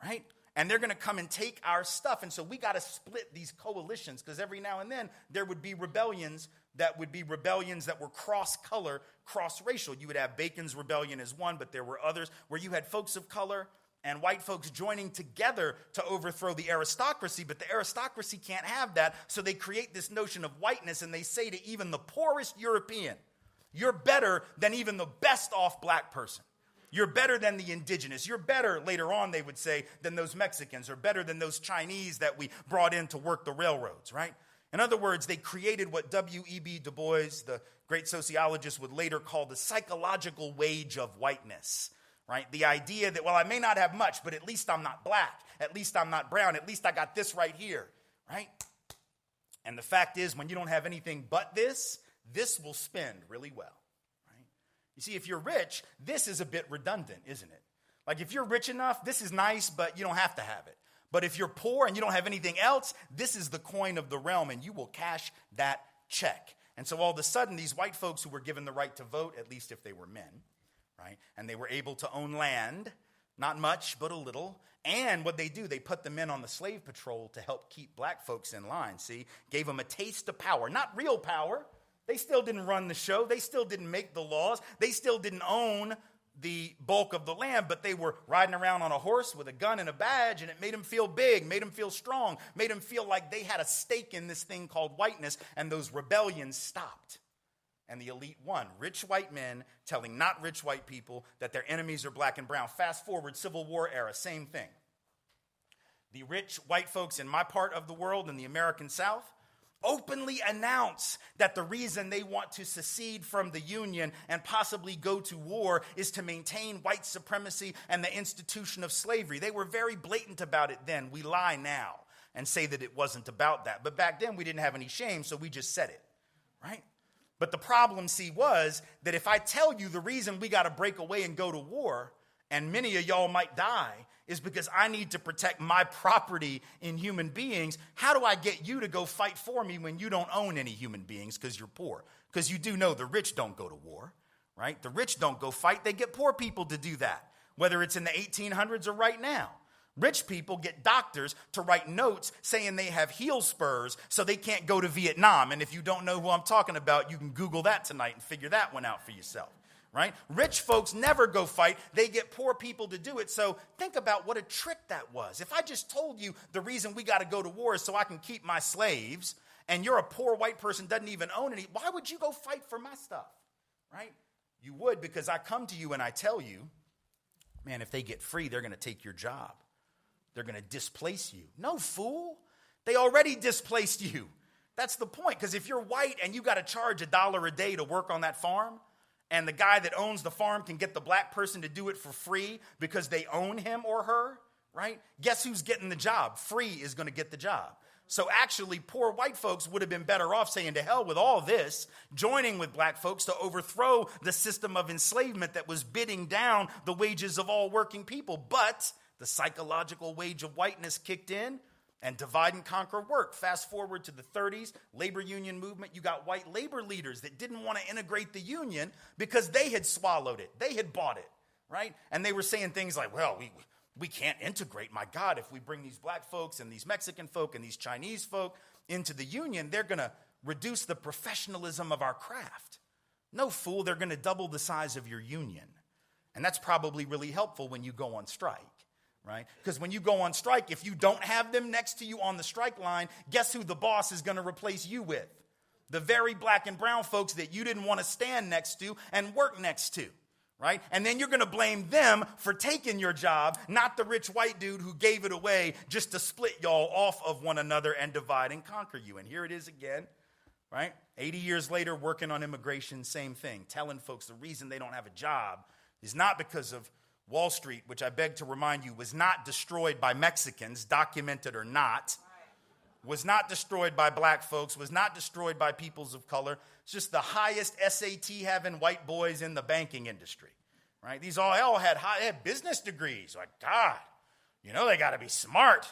[SPEAKER 4] right? And they're going to come and take our stuff. And so we got to split these coalitions, because every now and then there would be rebellions that were cross-color, cross-racial. You would have Bacon's Rebellion as one, but there were others where you had folks of color and white folks joining together to overthrow the aristocracy, but the aristocracy can't have that, so they create this notion of whiteness, and they say to even the poorest European, you're better than even the best-off black person. You're better than the indigenous. You're better, later on they would say, than those Mexicans, or better than those Chinese that we brought in to work the railroads, right? In other words, they created what W.E.B. Du Bois, the great sociologist, would later call the psychological wage of whiteness, right? The idea that, well, I may not have much, but at least I'm not black. At least I'm not brown. At least I got this right here, right? And the fact is, when you don't have anything but this will spend really well. You see, if you're rich, this is a bit redundant, isn't it? Like if you're rich enough, this is nice, but you don't have to have it. But if you're poor and you don't have anything else, this is the coin of the realm, and you will cash that check. And so all of a sudden, these white folks who were given the right to vote, at least if they were men, right, and they were able to own land, not much, but a little, and what they do, they put the men on the slave patrol to help keep black folks in line, see? Gave them a taste of power, not real power. They still didn't run the show. They still didn't make the laws. They still didn't own the bulk of the land, but they were riding around on a horse with a gun and a badge, and it made them feel big, made them feel strong, made them feel like they had a stake in this thing called whiteness, and those rebellions stopped. And the elite won. Rich white men telling not rich white people that their enemies are black and brown. Fast forward, Civil War era, same thing. The rich white folks in my part of the world, in the American South, openly announce that the reason they want to secede from the Union and possibly go to war is to maintain white supremacy and the institution of slavery. They were very blatant about it then. We lie now and say that it wasn't about that. But back then we didn't have any shame, so we just said it, right? But the problem, see, was that if I tell you the reason we got to break away and go to war, and many of y'all might die, is because I need to protect my property in human beings. How do I get you to go fight for me when you don't own any human beings because you're poor? Because you do know the rich don't go to war, right? The rich don't go fight. They get poor people to do that, whether it's in the 1800s or right now. Rich people get doctors to write notes saying they have heel spurs so they can't go to Vietnam. And if you don't know who I'm talking about, you can Google that tonight and figure that one out for yourself, right? Rich folks never go fight. They get poor people to do it. So think about what a trick that was. If I just told you the reason we got to go to war is so I can keep my slaves, and you're a poor white person, doesn't even own any, why would you go fight for my stuff, right? You would, because I come to you and I tell you, man, if they get free, they're going to take your job. They're going to displace you. No, fool. They already displaced you. That's the point, because if you're white and you got to charge $1 a day to work on that farm, and the guy that owns the farm can get the black person to do it for free because they own him or her, right? Guess who's getting the job? Free is going to get the job. So actually, poor white folks would have been better off saying to hell with all this, joining with black folks to overthrow the system of enslavement that was bidding down the wages of all working people. But the psychological wage of whiteness kicked in, and divide and conquer worked. Fast forward to the 30s, labor union movement. You got white labor leaders that didn't want to integrate the union because they had swallowed it. They had bought it, right? And they were saying things like, well, we can't integrate. My God, if we bring these black folks and these Mexican folk and these Chinese folk into the union, they're going to reduce the professionalism of our craft. No, fool, they're going to double the size of your union. And that's probably really helpful when you go on strike. Right? Because when you go on strike, if you don't have them next to you on the strike line, guess who the boss is going to replace you with? The very black and brown folks that you didn't want to stand next to and work next to, right? And then you're going to blame them for taking your job, not the rich white dude who gave it away just to split y'all off of one another and divide and conquer you. And here it is again, right? 80 years later, working on immigration, same thing, telling folks the reason they don't have a job is not because of Wall Street, which I beg to remind you, was not destroyed by Mexicans, documented or not, was not destroyed by black folks, was not destroyed by peoples of color. It's just the highest SAT-having white boys in the banking industry, right? These all had business degrees. Like, God, you know they got to be smart.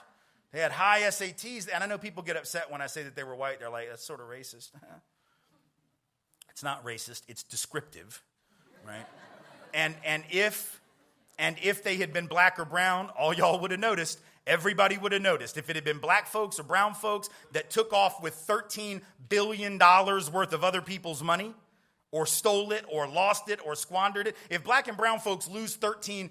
[SPEAKER 4] They had high SATs, and I know people get upset when I say that they were white. They're like, that's sort of racist. It's not racist. It's descriptive, right? And if they had been black or brown, all y'all would have noticed, everybody would have noticed. If it had been black folks or brown folks that took off with $13 billion worth of other people's money, or stole it, or lost it, or squandered it, if black and brown folks lose trillion,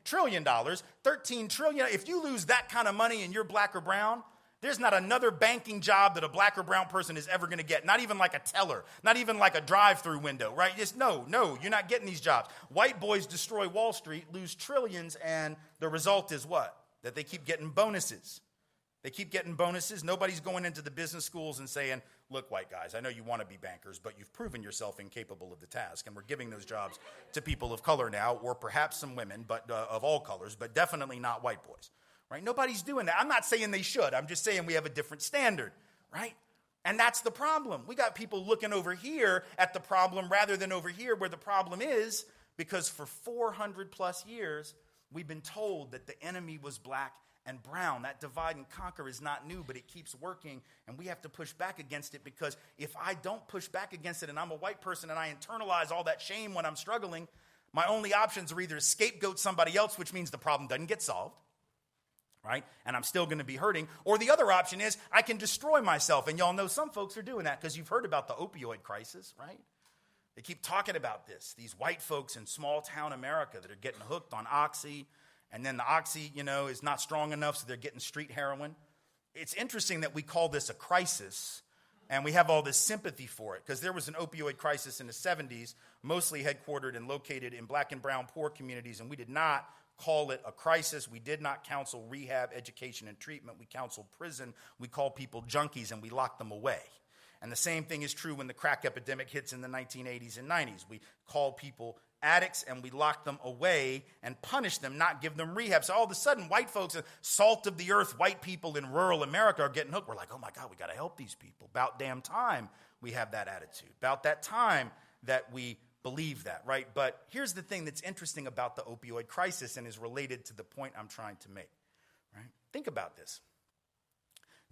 [SPEAKER 4] 13 trillion, if you lose that kind of money and you're black or brown, there's not another banking job that a black or brown person is ever going to get. Not even like a teller. Not even like a drive-through window, right? Just no, you're not getting these jobs. White boys destroy Wall Street, lose trillions, and the result is what? That they keep getting bonuses. They keep getting bonuses. Nobody's going into the business schools and saying, look, white guys, I know you want to be bankers, but you've proven yourself incapable of the task, and we're giving those jobs to people of color now, or perhaps some women, but of all colors, but definitely not white boys. Right? Nobody's doing that. I'm not saying they should. I'm just saying we have a different standard, right? And that's the problem. We got people looking over here at the problem rather than over here where the problem is, because for 400 plus years, we've been told that the enemy was black and brown. That divide and conquer is not new, but it keeps working, and we have to push back against it, because if I don't push back against it and I'm a white person and I internalize all that shame when I'm struggling, my only options are either scapegoat somebody else, which means the problem doesn't get solved, right? And I'm still going to be hurting. Or the other option is I can destroy myself. And y'all know some folks are doing that because you've heard about the opioid crisis, right? They keep talking about this. These white folks in small town America that are getting hooked on Oxy. And then the Oxy, is not strong enough, so they're getting street heroin. It's interesting that we call this a crisis, and we have all this sympathy for it, because there was an opioid crisis in the 70s, mostly headquartered and located in black and brown poor communities, and we did not call it a crisis. We did not counsel rehab, education, and treatment. We counseled prison. We called people junkies, and we locked them away. And the same thing is true when the crack epidemic hits in the 1980s and 90s. We call people addicts, and we lock them away and punish them, not give them rehab. So all of a sudden, white folks, salt of the earth, white people in rural America are getting hooked. We're like, oh my God, we got to help these people. About damn time we have that attitude. About that time that we believe that, right? But here's the thing that's interesting about the opioid crisis and is related to the point I'm trying to make, right? Think about this.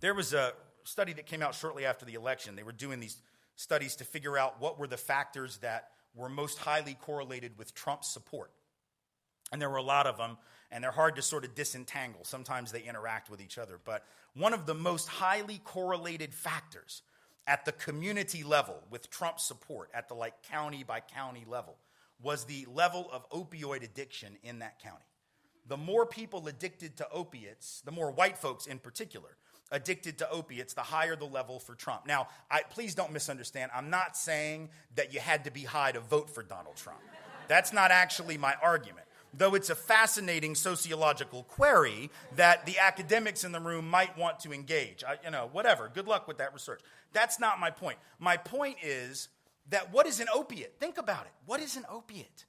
[SPEAKER 4] There was a study that came out shortly after the election. They were doing these studies to figure out what were the factors that were most highly correlated with Trump's support. And there were a lot of them, and they're hard to sort of disentangle. Sometimes they interact with each other. But one of the most highly correlated factors at the community level with Trump support at the like county by county level was the level of opioid addiction in that county. The more people addicted to opiates, the more white folks in particular addicted to opiates, the higher the level for Trump. Now, please don't misunderstand. I'm not saying that you had to be high to vote for Donald Trump. That's not actually my argument, though it's a fascinating sociological query that the academics in the room might want to engage. Whatever. Good luck with that research. That's not my point. My point is that what is an opiate? Think about it. What is an opiate?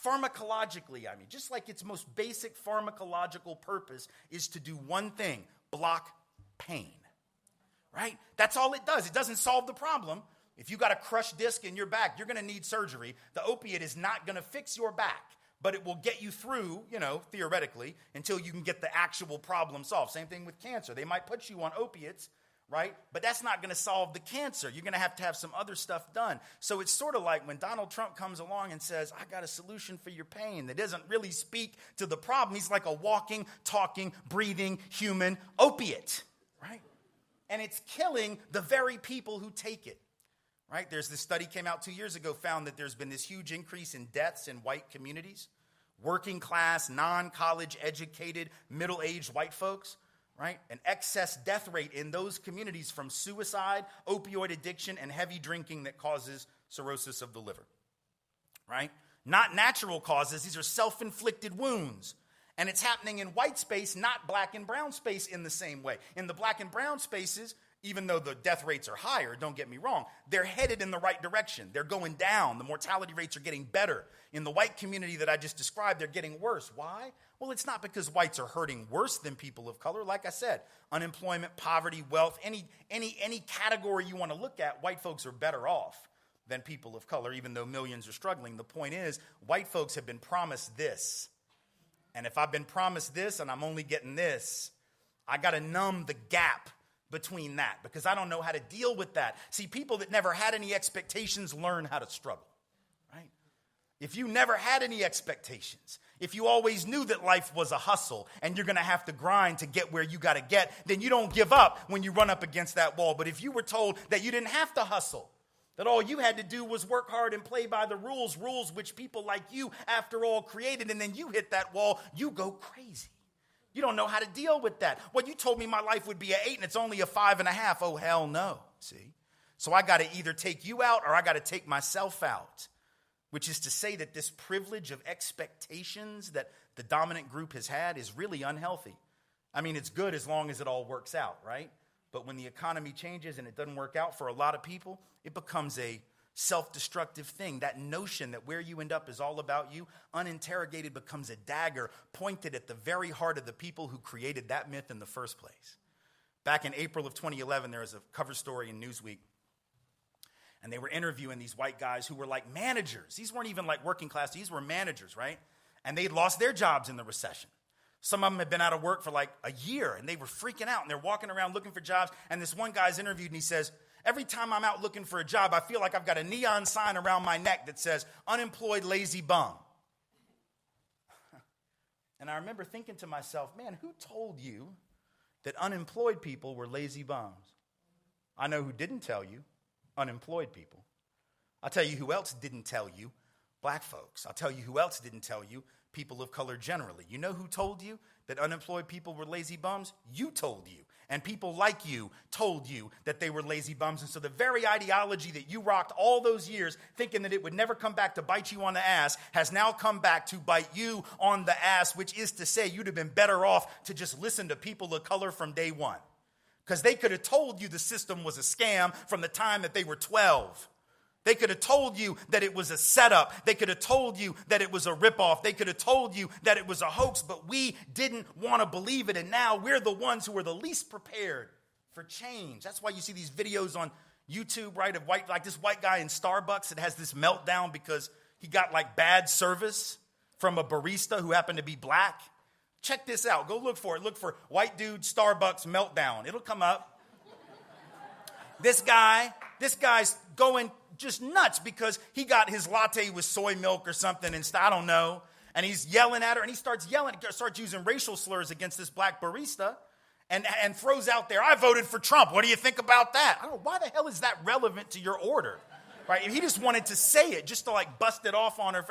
[SPEAKER 4] Pharmacologically, just like its most basic pharmacological purpose is to do one thing, block pain, right? That's all it does. It doesn't solve the problem. If you got a crushed disc in your back, you're going to need surgery. The opiate is not going to fix your back, but it will get you through, theoretically, until you can get the actual problem solved. Same thing with cancer. They might put you on opiates, right? But that's not going to solve the cancer. You're going to have some other stuff done. So it's sort of like when Donald Trump comes along and says, I got a solution for your pain that doesn't really speak to the problem. He's like a walking, talking, breathing human opiate, right? And it's killing the very people who take it, right? There's this study came out 2 years ago, found that there's been this huge increase in deaths in white communities, working class, non-college educated, middle-aged white folks, right? An excess death rate in those communities from suicide, opioid addiction, and heavy drinking that causes cirrhosis of the liver, right? Not natural causes. These are self-inflicted wounds. And it's happening in white space, not black and brown space in the same way. In the black and brown spaces, even though the death rates are higher, don't get me wrong, they're headed in the right direction. They're going down. The mortality rates are getting better. In the white community that I just described, they're getting worse. Why? Well, it's not because whites are hurting worse than people of color. Like I said, unemployment, poverty, wealth, any category you want to look at, white folks are better off than people of color, even though millions are struggling. The point is, white folks have been promised this. And if I've been promised this and I'm only getting this, I got to numb the gap between that because I don't know how to deal with that. See, people that never had any expectations learn how to struggle, right? If you never had any expectations, if you always knew that life was a hustle and you're going to have to grind to get where you got to get, then you don't give up when you run up against that wall. But if you were told that you didn't have to hustle, that all you had to do was work hard and play by the rules which people like you, after all, created, and then you hit that wall, you go crazy. You don't know how to deal with that. Well, you told me my life would be an 8 and it's only a 5.5. Oh, hell no, see? So I got to either take you out or I got to take myself out, which is to say that this privilege of expectations that the dominant group has had is really unhealthy. It's good as long as it all works out, right? But when the economy changes and it doesn't work out for a lot of people, it becomes a self-destructive thing. That notion that where you end up is all about you, uninterrogated, becomes a dagger pointed at the very heart of the people who created that myth in the first place. Back in April of 2011, there was a cover story in Newsweek, and they were interviewing these white guys who were like managers. These weren't even like working class. These were managers, right? And they'd lost their jobs in the recession. Some of them had been out of work for like a year, and they were freaking out, and they're walking around looking for jobs. And this one guy's interviewed, and he says, every time I'm out looking for a job, I feel like I've got a neon sign around my neck that says, unemployed lazy bum. And I remember thinking to myself, man, who told you that unemployed people were lazy bums? I know who didn't tell you, unemployed people. I'll tell you who else didn't tell you, black folks. I'll tell you who else didn't tell you, people of color generally. You know who told you that unemployed people were lazy bums? You told you. And people like you told you that they were lazy bums. And so the very ideology that you rocked all those years thinking that it would never come back to bite you on the ass has now come back to bite you on the ass, which is to say you'd have been better off to just listen to people of color from day one. Because they could have told you the system was a scam from the time that they were 12. They could have told you that it was a setup. They could have told you that it was a ripoff. They could have told you that it was a hoax, but we didn't want to believe it. And now we're the ones who are the least prepared for change. That's why you see these videos on YouTube, right, of like this white guy in Starbucks that has this meltdown because he got like bad service from a barista who happened to be black. Check this out. Go look for it. Look for white dude Starbucks meltdown. It'll come up. This guy's going just nuts because he got his latte with soy milk or something and I don't know. And he's yelling at her and he starts using racial slurs against this black barista. and throws out there, I voted for Trump. What do you think about that? I don't know, why the hell is that relevant to your order? Right? He just wanted to say it, just to like bust it off on her,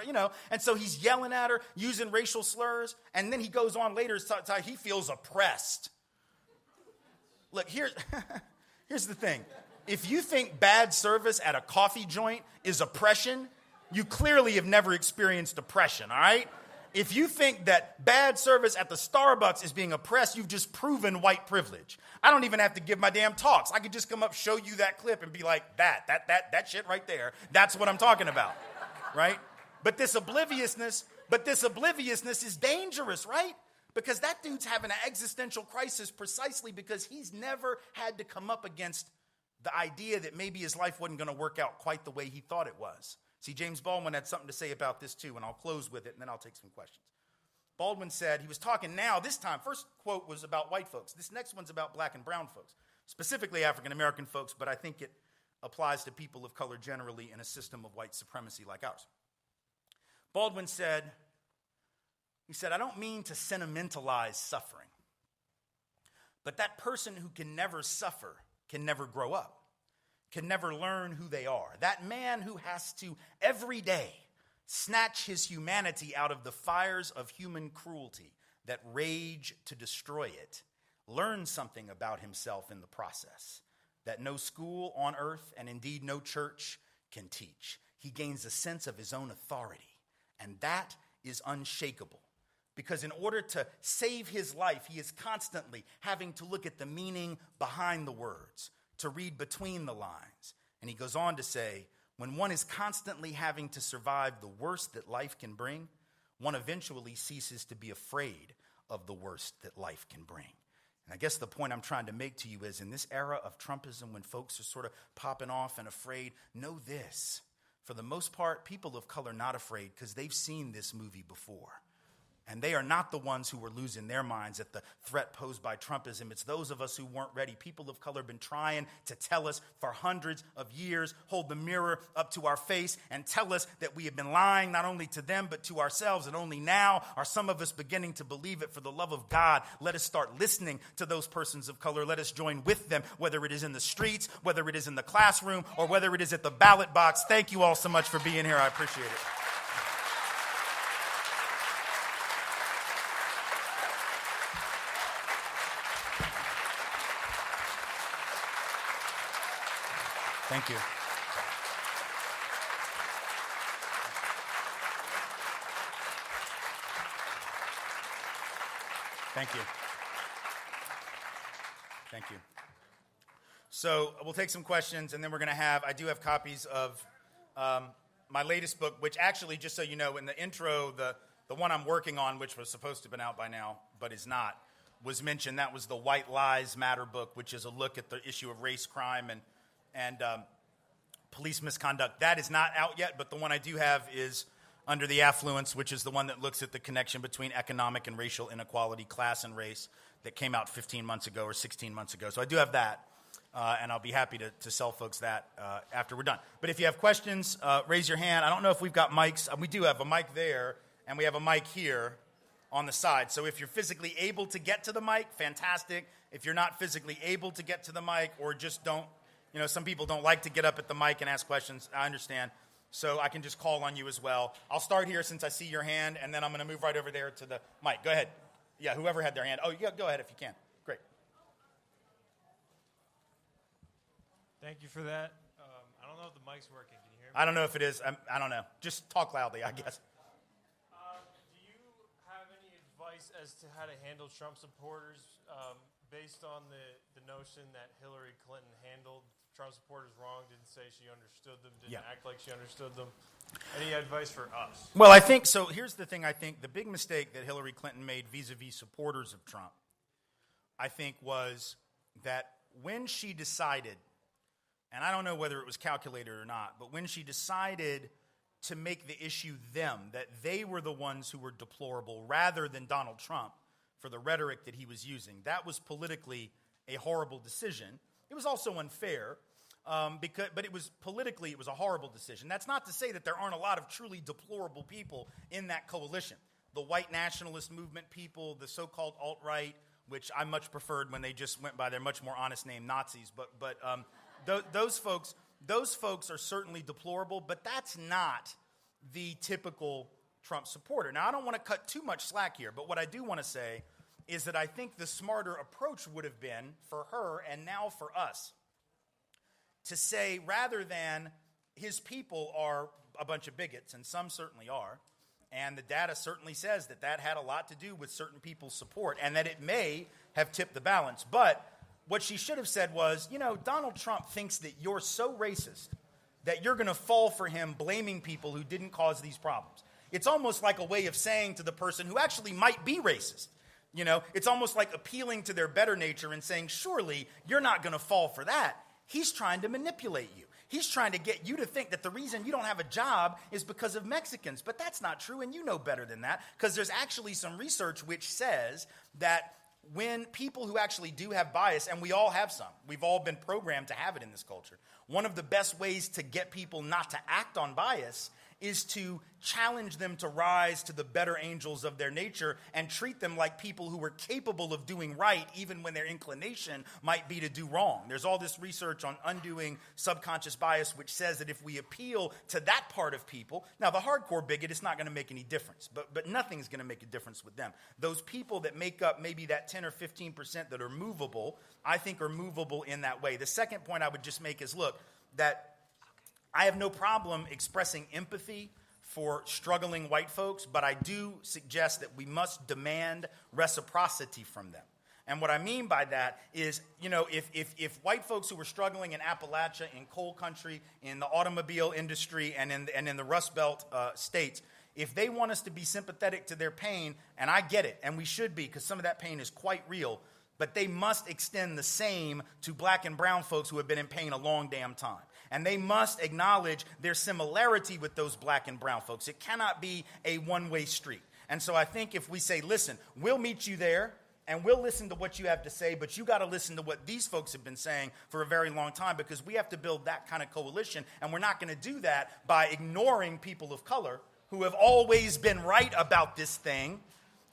[SPEAKER 4] and so he's yelling at her, using racial slurs, and then he goes on later to say he feels oppressed. Look, here's the thing. If you think bad service at a coffee joint is oppression, you clearly have never experienced oppression, all right? If you think that bad service at the Starbucks is being oppressed, you've just proven white privilege. I don't even have to give my damn talks. I could just come up, show you that clip, and be like, that shit right there, that's what I'm talking about, right? But this obliviousness is dangerous, right? Because that dude's having an existential crisis precisely because he's never had to come up against the idea that maybe his life wasn't going to work out quite the way he thought it was. See, James Baldwin had something to say about this too, and I'll close with it, and then I'll take some questions. Baldwin said, he was talking now, this time, first quote was about white folks. This next one's about black and brown folks, specifically African-American folks, but I think it applies to people of color generally in a system of white supremacy like ours. Baldwin said, I don't mean to sentimentalize suffering, but that person who can never suffer can never grow up, can never learn who they are. That man who has to every day snatch his humanity out of the fires of human cruelty that rage to destroy it, learns something about himself in the process that no school on earth and indeed no church can teach. He gains a sense of his own authority, and that is unshakable. Because in order to save his life, he is constantly having to look at the meaning behind the words, to read between the lines. And he goes on to say, when one is constantly having to survive the worst that life can bring, one eventually ceases to be afraid of the worst that life can bring. And I guess the point I'm trying to make to you is in this era of Trumpism, when folks are sort of popping off and afraid, know this. For the most part, people of color are not afraid because they've seen this movie before. And they are not the ones who were losing their minds at the threat posed by Trumpism. It's those of us who weren't ready. People of color have been trying to tell us for hundreds of years, hold the mirror up to our face and tell us that we have been lying not only to them but to ourselves. And only now are some of us beginning to believe it. For the love of God, let us start listening to those persons of color. Let us join with them, whether it is in the streets, whether it is in the classroom, or whether it is at the ballot box. Thank you all so much for being here. I appreciate it. Thank you. Thank you. Thank you. So we'll take some questions, and then I do have copies of my latest book, which actually, just so you know, in the intro, the one I'm working on, which was supposed to have been out by now, but is not, was mentioned. That was the White Lives Matter book, which is a look at the issue of race crime and police misconduct. That is not out yet, but the one I do have is Under the Affluence, which is the one that looks at the connection between economic and racial inequality, class and race, that came out 15 months ago or 16 months ago. So I do have that, and I'll be happy to sell folks that after we're done. But if you have questions, raise your hand. I don't know if we've got mics. We do have a mic there, and we have a mic here on the side. So if you're physically able to get to the mic, fantastic. If you're not physically able to get to the mic or just don't, some people don't like to get up at the mic and ask questions. I understand. So I can just call on you as well. I'll start here since I see your hand, and then I'm going to move right over there to the mic. Go ahead. Yeah, whoever had their hand. Oh, yeah, go ahead if you can. Great.
[SPEAKER 5] Thank you for that. I don't know if the mic's working. Can you hear me?
[SPEAKER 4] I don't know if it is. I don't know. Just talk loudly, I guess.
[SPEAKER 5] Do you have any advice as to how to handle Trump supporters based on the notion that Hillary Clinton handled Trump supporters wrong, didn't say she understood them, didn't act like she understood them? Any advice for us?
[SPEAKER 4] Well, I think so. Here's the thing. I think the big mistake that Hillary Clinton made vis-a-vis supporters of Trump, I think, was that when she decided, and I don't know whether it was calculated or not, but when she decided to make the issue them, that they were the ones who were deplorable rather than Donald Trump for the rhetoric that he was using, that was politically a horrible decision. It was also unfair, but it was politically, it was a horrible decision. That's not to say that there aren't a lot of truly deplorable people in that coalition. The white nationalist movement people, the so-called alt-right, which I much preferred when they just went by their much more honest name, Nazis. But those folks are certainly deplorable, but that's not the typical Trump supporter. Now, I don't want to cut too much slack here, but what I do want to say is that I think the smarter approach would have been for her and now for us to say, rather than his people are a bunch of bigots, and some certainly are, and the data certainly says that that had a lot to do with certain people's support and that it may have tipped the balance. But what she should have said was, Donald Trump thinks that you're so racist that you're going to fall for him blaming people who didn't cause these problems. It's almost like a way of saying to the person who actually might be racist, it's almost like appealing to their better nature and saying, surely you're not going to fall for that. He's trying to manipulate you. He's trying to get you to think that the reason you don't have a job is because of Mexicans. But that's not true, and you know better than that, because there's actually some research which says that when people who actually do have bias, and we all have some, we've all been programmed to have it in this culture, one of the best ways to get people not to act on bias is to challenge them to rise to the better angels of their nature and treat them like people who are capable of doing right even when their inclination might be to do wrong. There's all this research on undoing subconscious bias which says that if we appeal to that part of people, now the hardcore bigot, it's not going to make any difference, but nothing's going to make a difference with them. Those people that make up maybe that 10 or 15% that are movable, I think are movable in that way. The second point I would just make is, look, that I have no problem expressing empathy for struggling white folks, but I do suggest that we must demand reciprocity from them. And what I mean by that is, if white folks who were struggling in Appalachia, in coal country, in the automobile industry, and in the Rust Belt states, if they want us to be sympathetic to their pain, and I get it, and we should be, because some of that pain is quite real, but they must extend the same to black and brown folks who have been in pain a long damn time. And they must acknowledge their similarity with those black and brown folks. It cannot be a one-way street. And so I think if we say, listen, we'll meet you there, and we'll listen to what you have to say, but you got to listen to what these folks have been saying for a very long time, because we have to build that kind of coalition, and we're not going to do that by ignoring people of color who have always been right about this thing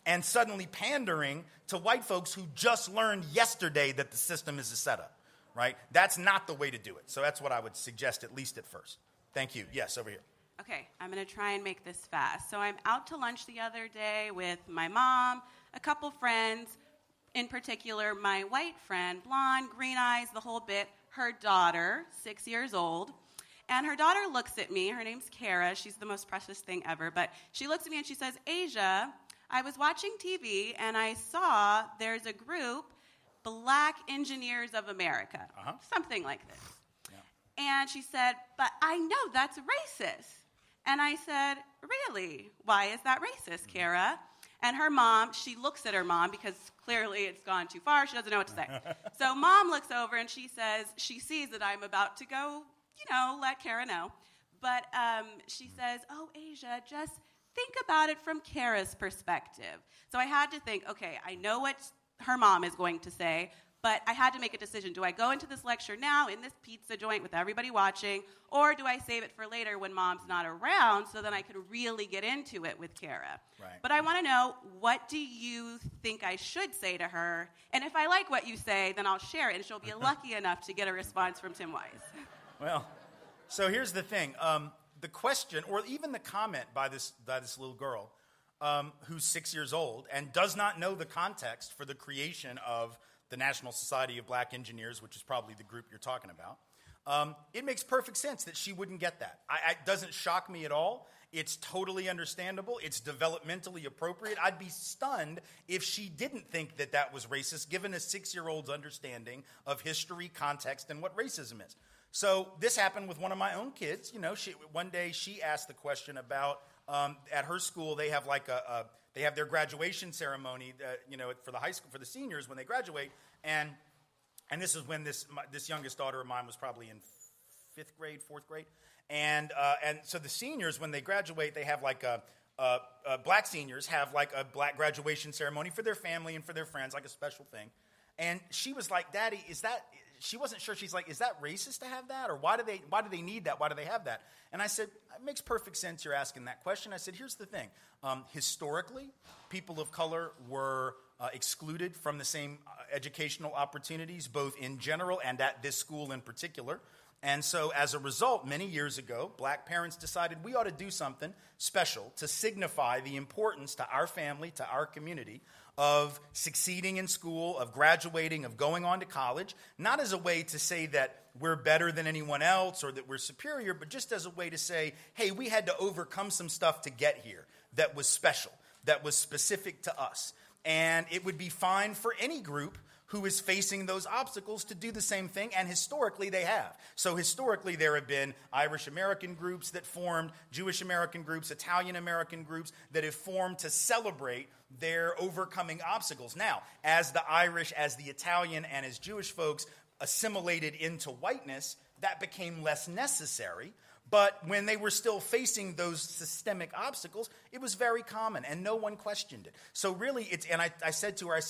[SPEAKER 4] and suddenly pandering to white folks who just learned yesterday that the system is a setup. Right? That's not the way to do it. So that's what I would suggest, at least at first. Thank you. Yes, over here.
[SPEAKER 6] Okay, I'm going to try and make this fast. So I'm out to lunch the other day with my mom, a couple friends, in particular my white friend, blonde, green eyes, the whole bit, her daughter, 6 years old. And her daughter looks at me. Her name's Kara. She's the most precious thing ever. But she looks at me and she says, Asia, I was watching TV and I saw there's a group, Black Engineers of America, something like this. Yeah. And she said, but I know that's racist. And I said, really? Why is that racist, Kara? And her mom, she looks at her mom because clearly it's gone too far. She doesn't know what to say. So mom looks over and she says, she sees that I'm about to go, let Kara know. But she says, oh, Asia, just think about it from Kara's perspective. So I had to think, okay, I know what her mom is going to say, but I had to make a decision. Do I go into this lecture now in this pizza joint with everybody watching, or do I save it for later when mom's not around so then I can really get into it with Kara?
[SPEAKER 4] Right.
[SPEAKER 6] But I want to know, what do you think I should say to her? And if I like what you say, then I'll share it, and she'll be lucky enough to get a response from Tim Wise.
[SPEAKER 4] Well, so here's the thing. The question, or even the comment by this little girl, who's 6 years old and does not know the context for the creation of the National Society of Black Engineers, which is probably the group you're talking about, it makes perfect sense that she wouldn't get that. It doesn't shock me at all. It's totally understandable. It's developmentally appropriate. I'd be stunned if she didn't think that that was racist, given a 6-year-old's understanding of history, context, and what racism is. So this happened with one of my own kids. One day she asked the question about, at her school, they have they have their graduation ceremony, for the high school, for the seniors when they graduate, and this is when this youngest daughter of mine was probably in 5th grade, 4th grade, and so the seniors, when they graduate, they have black seniors have a black graduation ceremony for their family and for their friends, like a special thing, and she was like, Daddy, is that? She wasn't sure. She's like, is that racist to have that? Or why do they need that? Why do they have that? And I said, it makes perfect sense you're asking that question. I said, here's the thing. Historically, people of color were excluded from the same educational opportunities, both in general and at this school in particular. And so as a result, many years ago, black parents decided we ought to do something special to signify the importance to our family, to our community, of succeeding in school, of graduating, of going on to college, not as a way to say that we're better than anyone else or that we're superior, but just as a way to say, hey, we had to overcome some stuff to get here that was special, that was specific to us. And it would be fine for any group who is facing those obstacles to do the same thing, and historically they have. So historically there have been Irish American groups that formed, Jewish American groups, Italian American groups that have formed to celebrate their overcoming obstacles. Now, as the Irish, as the Italian, and as Jewish folks assimilated into whiteness, that became less necessary. But when they were still facing those systemic obstacles, it was very common, and no one questioned it. So really, I said to her,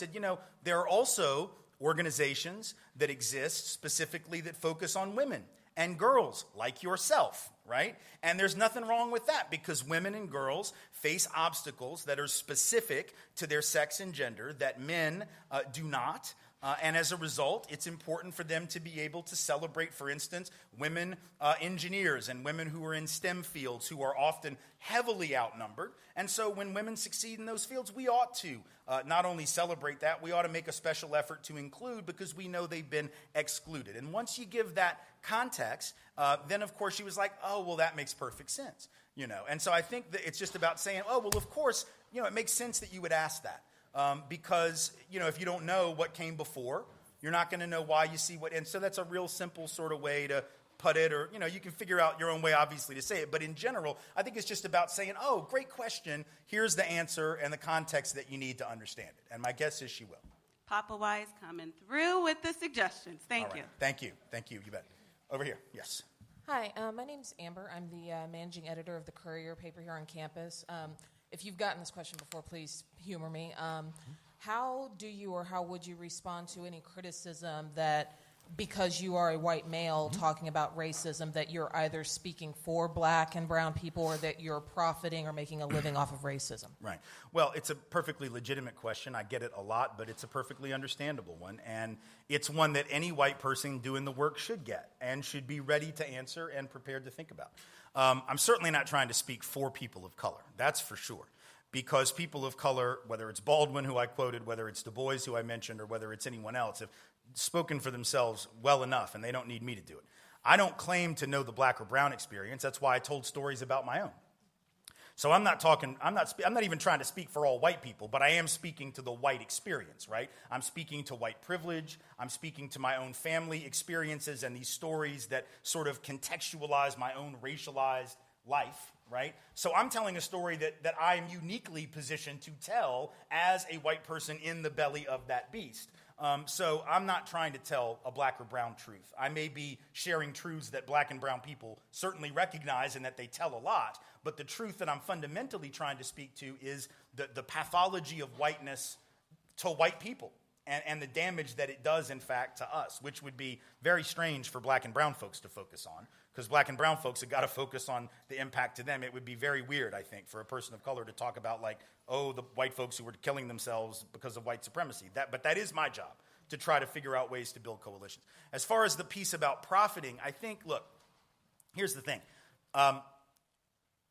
[SPEAKER 4] there are also organizations that exist specifically that focus on women and girls like yourself, right? And there's nothing wrong with that, because women and girls face obstacles that are specific to their sex and gender that men do not. And as a result, it's important for them to be able to celebrate, for instance, women engineers and women who are in STEM fields who are often heavily outnumbered. And so when women succeed in those fields, we ought to not only celebrate that, we ought to make a special effort to include, because we know they've been excluded. And once you give that context, then of course she was like, oh, well, that makes perfect sense. And so I think that it's just about saying, oh, well, of course, it makes sense that you would ask that. Because, if you don't know what came before, you're not going to know why you see what. And so that's a real simple sort of way to put it, or, you can figure out your own way, obviously, to say it. But in general, I think it's just about saying, oh, great question. Here's the answer and the context that you need to understand it. And my guess is she will.
[SPEAKER 6] Papa Wise coming through with the suggestions. Thank you.
[SPEAKER 4] Thank you. You bet. Over here. Yes.
[SPEAKER 7] Hi, my name's Amber. I'm the managing editor of the Courier paper here on campus. If you've gotten this question before, please humor me. How do you or how would you respond to any criticism that because you are a white male talking about racism, that you're either speaking for black and brown people or that you're profiting or making a living off of racism?
[SPEAKER 4] Right. Well, it's a perfectly legitimate question. I get it a lot, but it's a perfectly understandable one. And it's one that any white person doing the work should get and should be ready to answer and prepared to think about. I'm certainly not trying to speak for people of color. That's for sure. Because people of color, whether it's Baldwin, who I quoted, whether it's Du Bois, who I mentioned, or whether it's anyone else, have spoken for themselves well enough, and they don't need me to do it. I don't claim to know the black or brown experience. That's why I told stories about my own. So I'm not even trying to speak for all white people, but I am speaking to the white experience, right? I'm speaking to white privilege. I'm speaking to my own family experiences and these stories that sort of contextualize my own racialized life, right? So I'm telling a story that I am uniquely positioned to tell as a white person in the belly of that beast. So I'm not trying to tell a black or brown truth. I may be sharing truths that black and brown people certainly recognize and that they tell a lot, but the truth that I'm fundamentally trying to speak to is the pathology of whiteness to white people and the damage that it does, in fact, to us, which would be very strange for black and brown folks to focus on, because black and brown folks have got to focus on the impact to them. It would be very weird, I think, for a person of color to talk about, like, oh, the white folks who were killing themselves because of white supremacy. But that is my job, to try to figure out ways to build coalitions. As far as the piece about profiting, I think, look, here's the thing.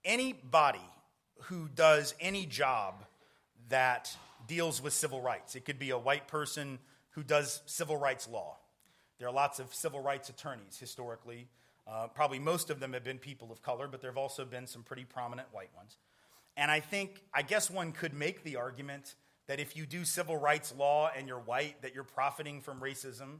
[SPEAKER 4] Anybody who does any job that deals with civil rights, it could be a white person who does civil rights law. There are lots of civil rights attorneys historically. Probably most of them have been people of color, but there have also been some pretty prominent white ones. And I guess one could make the argument that if you do civil rights law and you're white, that you're profiting from racism,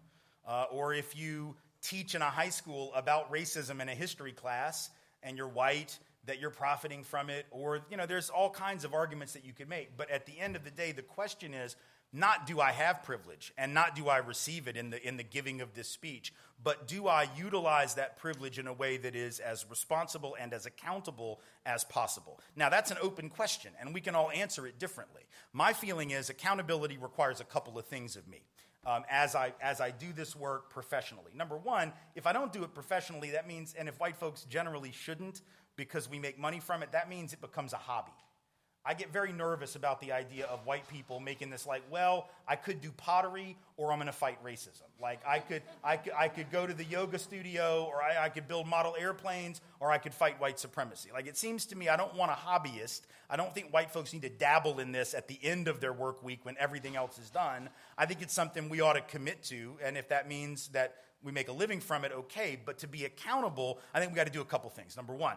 [SPEAKER 4] or if you teach in a high school about racism in a history class and you're white, that you're profiting from it, or, there's all kinds of arguments that you could make. But at the end of the day, the question is not do I have privilege and not do I receive it in the giving of this speech, but do I utilize that privilege in a way that is as responsible and as accountable as possible? Now, that's an open question, and we can all answer it differently. My feeling is accountability requires a couple of things of me. As I do this work professionally. Number one, if I don't do it professionally, that means, and if white folks generally shouldn't because we make money from it, that means it becomes a hobby. I get very nervous about the idea of white people making this like, well, I could do pottery or I'm going to fight racism. Like I could go to the yoga studio, or I could build model airplanes, or I could fight white supremacy. Like, it seems to me I don't want a hobbyist. I don't think white folks need to dabble in this at the end of their work week when everything else is done. I think it's something we ought to commit to, and if that means that we make a living from it, okay. But to be accountable, I think we got to do a couple things. Number one,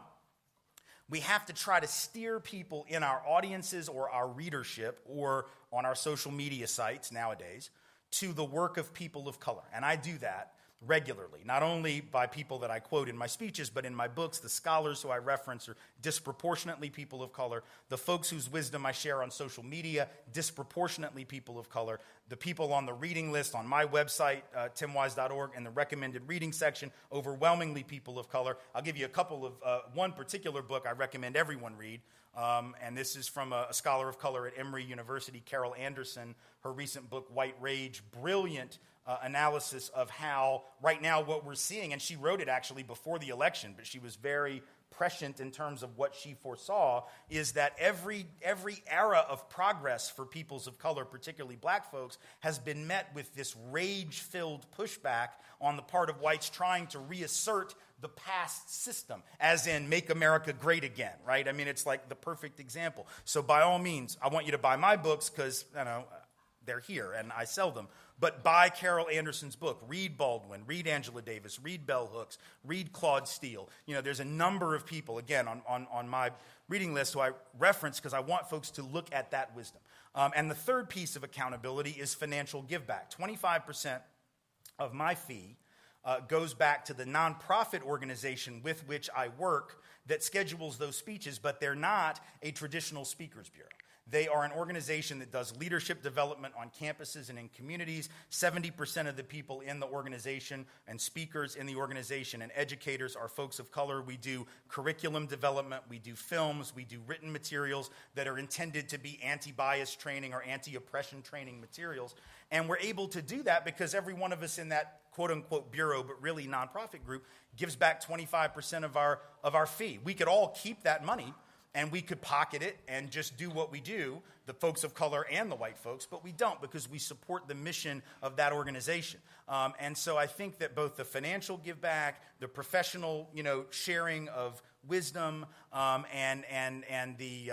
[SPEAKER 4] we have to try to steer people in our audiences or our readership or on our social media sites nowadays to the work of people of color. And I do that regularly, not only by people that I quote in my speeches, but in my books. The scholars who I reference are disproportionately people of color. The folks whose wisdom I share on social media, disproportionately people of color. The people on the reading list on my website, timwise.org, in the recommended reading section, overwhelmingly people of color. I'll give you a couple of, one particular book I recommend everyone read, and this is from a scholar of color at Emory University, Carol Anderson. Her recent book, White Rage, brilliant analysis of how right now what we're seeing, and she wrote it actually before the election, but she was very prescient in terms of what she foresaw, is that every era of progress for peoples of color, particularly black folks, has been met with this rage-filled pushback on the part of whites trying to reassert the past system, as in make America great again, right? I mean, it's like the perfect example. So by all means, I want you to buy my books because, they're here and I sell them. But buy Carol Anderson's book. Read Baldwin, read Angela Davis, read Bell Hooks, read Claude Steele. There's a number of people, again, on my reading list who I reference because I want folks to look at that wisdom. And the third piece of accountability is financial giveback. 25% of my fee goes back to the nonprofit organization with which I work that schedules those speeches, but they're not a traditional speakers bureau. They are an organization that does leadership development on campuses and in communities. 70% of the people in the organization and speakers in the organization and educators are folks of color. We do curriculum development. We do films. We do written materials that are intended to be anti-bias training or anti-oppression training materials. And we're able to do that because every one of us in that quote-unquote bureau, but really nonprofit group, gives back 25% of our fee. We could all keep that money, and we could pocket it and just do what we do, the folks of color and the white folks, but we don't because we support the mission of that organization. And so I think that both the financial give back, the professional, sharing of wisdom, and the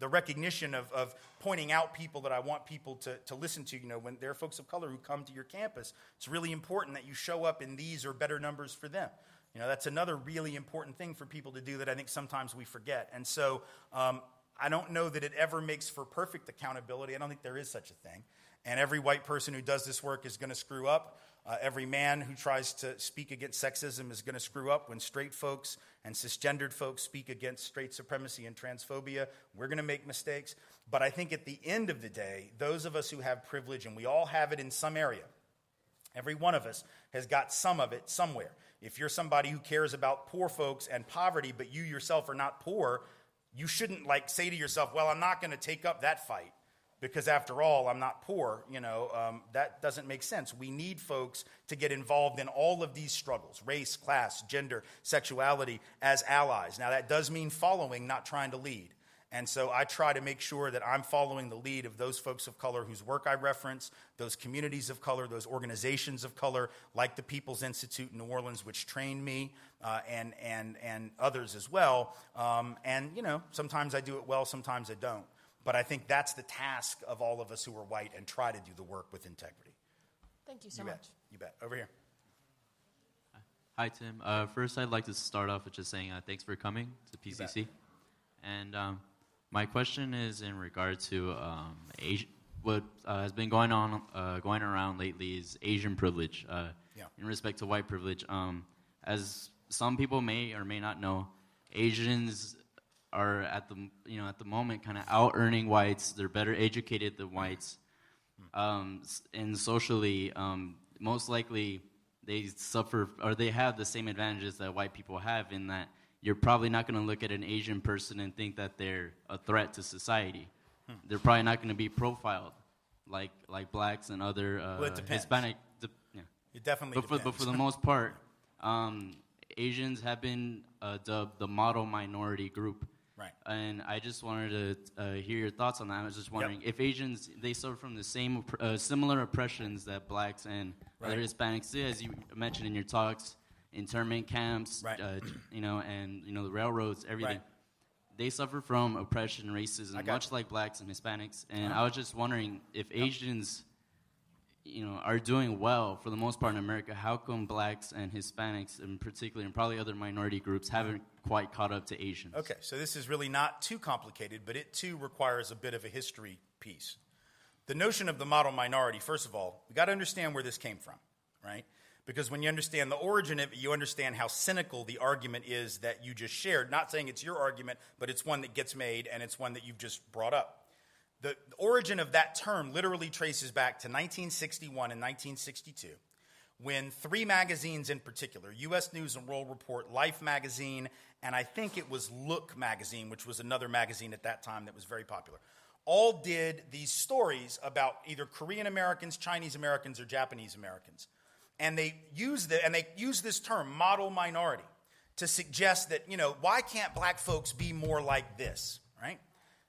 [SPEAKER 4] recognition of pointing out people that I want people to listen to, when there are folks of color who come to your campus, it's really important that you show up in these or better numbers for them. That's another really important thing for people to do that I think sometimes we forget. And so I don't know that it ever makes for perfect accountability. I don't think there is such a thing. And every white person who does this work is going to screw up. Every man who tries to speak against sexism is going to screw up. When straight folks and cisgendered folks speak against straight supremacy and transphobia, we're going to make mistakes. But I think at the end of the day, those of us who have privilege, and we all have it in some area, every one of us has got some of it somewhere. If you're somebody who cares about poor folks and poverty, but you yourself are not poor, you shouldn't say to yourself, well, I'm not going to take up that fight because after all, I'm not poor. That doesn't make sense. We need folks to get involved in all of these struggles, race, class, gender, sexuality, as allies. Now, that does mean following, not trying to lead. And so I try to make sure that I'm following the lead of those folks of color whose work I reference, those communities of color, those organizations of color, like the People's Institute in New Orleans, which trained me, and others as well. Sometimes I do it well, sometimes I don't. But I think that's the task of all of us who are white and try to do the work with integrity.
[SPEAKER 7] Thank you so much.
[SPEAKER 4] You bet. Over here.
[SPEAKER 8] Hi, Tim. First, I'd like to start off with just saying thanks for coming to PCC. And my question is in regard to what has been going around lately is Asian privilege in respect to white privilege. As some people may or may not know, Asians are at the moment kind of out earning whites. They're better educated than whites, and socially, most likely they suffer or they have the same advantages that white people have in that. You're probably not going to look at an Asian person and think that they're a threat to society. They're probably not going to be profiled like blacks and other Hispanic.
[SPEAKER 4] It definitely depends.
[SPEAKER 8] But for the most part, Asians have been dubbed the model minority group.
[SPEAKER 4] Right.
[SPEAKER 8] And I just wanted to hear your thoughts on that. I was just wondering if Asians, they suffer from the same similar oppressions that blacks and other Hispanics do, as you mentioned in your talks, internment camps, you know, and you know the railroads, everything. They suffer from oppression, racism, much like blacks and Hispanics. And I was just wondering if Asians, you know, are doing well for the most part in America. How come blacks and Hispanics, in particular, and probably other minority groups, haven't quite caught up to Asians?
[SPEAKER 4] Okay, so this is really not too complicated, but it too requires a bit of a history piece. The notion of the model minority, first of all, we got to understand where this came from, right? Because when you understand the origin of it, you understand how cynical the argument is that you just shared. Not saying it's your argument, but it's one that gets made, and it's one that you've just brought up. The origin of that term literally traces back to 1961 and 1962, when three magazines in particular, U.S. News and World Report, Life magazine, and I think it was Look magazine, which was another magazine at that time that was very popular, all did these stories about either Korean Americans, Chinese Americans, or Japanese Americans. And they use this term, model minority, to suggest that, you know, why can't black folks be more like this, right?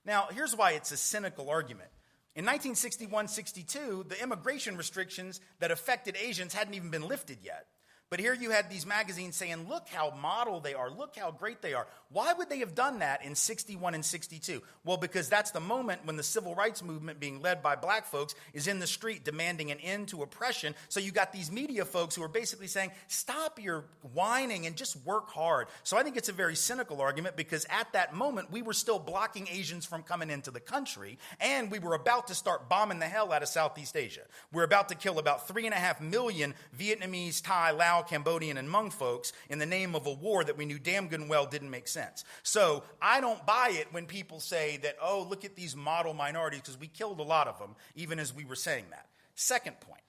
[SPEAKER 4] Now, here's why it's a cynical argument. In 1961-62, the immigration restrictions that affected Asians hadn't even been lifted yet. But here you had these magazines saying, look how model they are, look how great they are. Why would they have done that in 61 and 62? Well, because that's the moment when the civil rights movement being led by black folks is in the street demanding an end to oppression. So you got these media folks who are basically saying, stop your whining and just work hard. So I think it's a very cynical argument because at that moment we were still blocking Asians from coming into the country, and we were about to start bombing the hell out of Southeast Asia. We're about to kill about 3.5 million Vietnamese, Thai, Lao, Cambodian, and Hmong folks in the name of a war that we knew damn good and well didn't make sense. So I don't buy it when people say that, oh, look at these model minorities, because we killed a lot of them, even as we were saying that. Second point,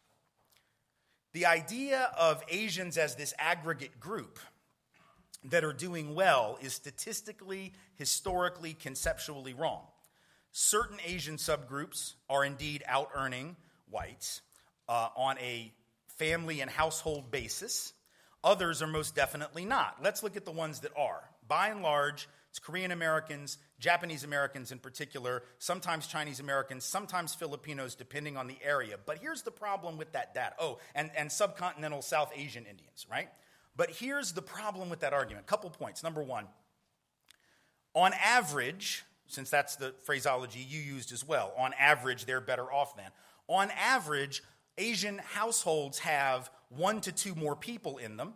[SPEAKER 4] the idea of Asians as this aggregate group that are doing well is statistically, historically, conceptually wrong. Certain Asian subgroups are indeed out-earning whites on a family and household basis. Others are most definitely not. Let's look at the ones that are. By and large, it's Korean Americans, Japanese Americans in particular, sometimes Chinese Americans, sometimes Filipinos, depending on the area. But here's the problem with that data. Oh, and subcontinental South Asian Indians, right? But here's the problem with that argument. Couple points. Number one, on average, since that's the phraseology you used as well, on average, they're better off than. On average, Asian households have 1 to 2 more people in them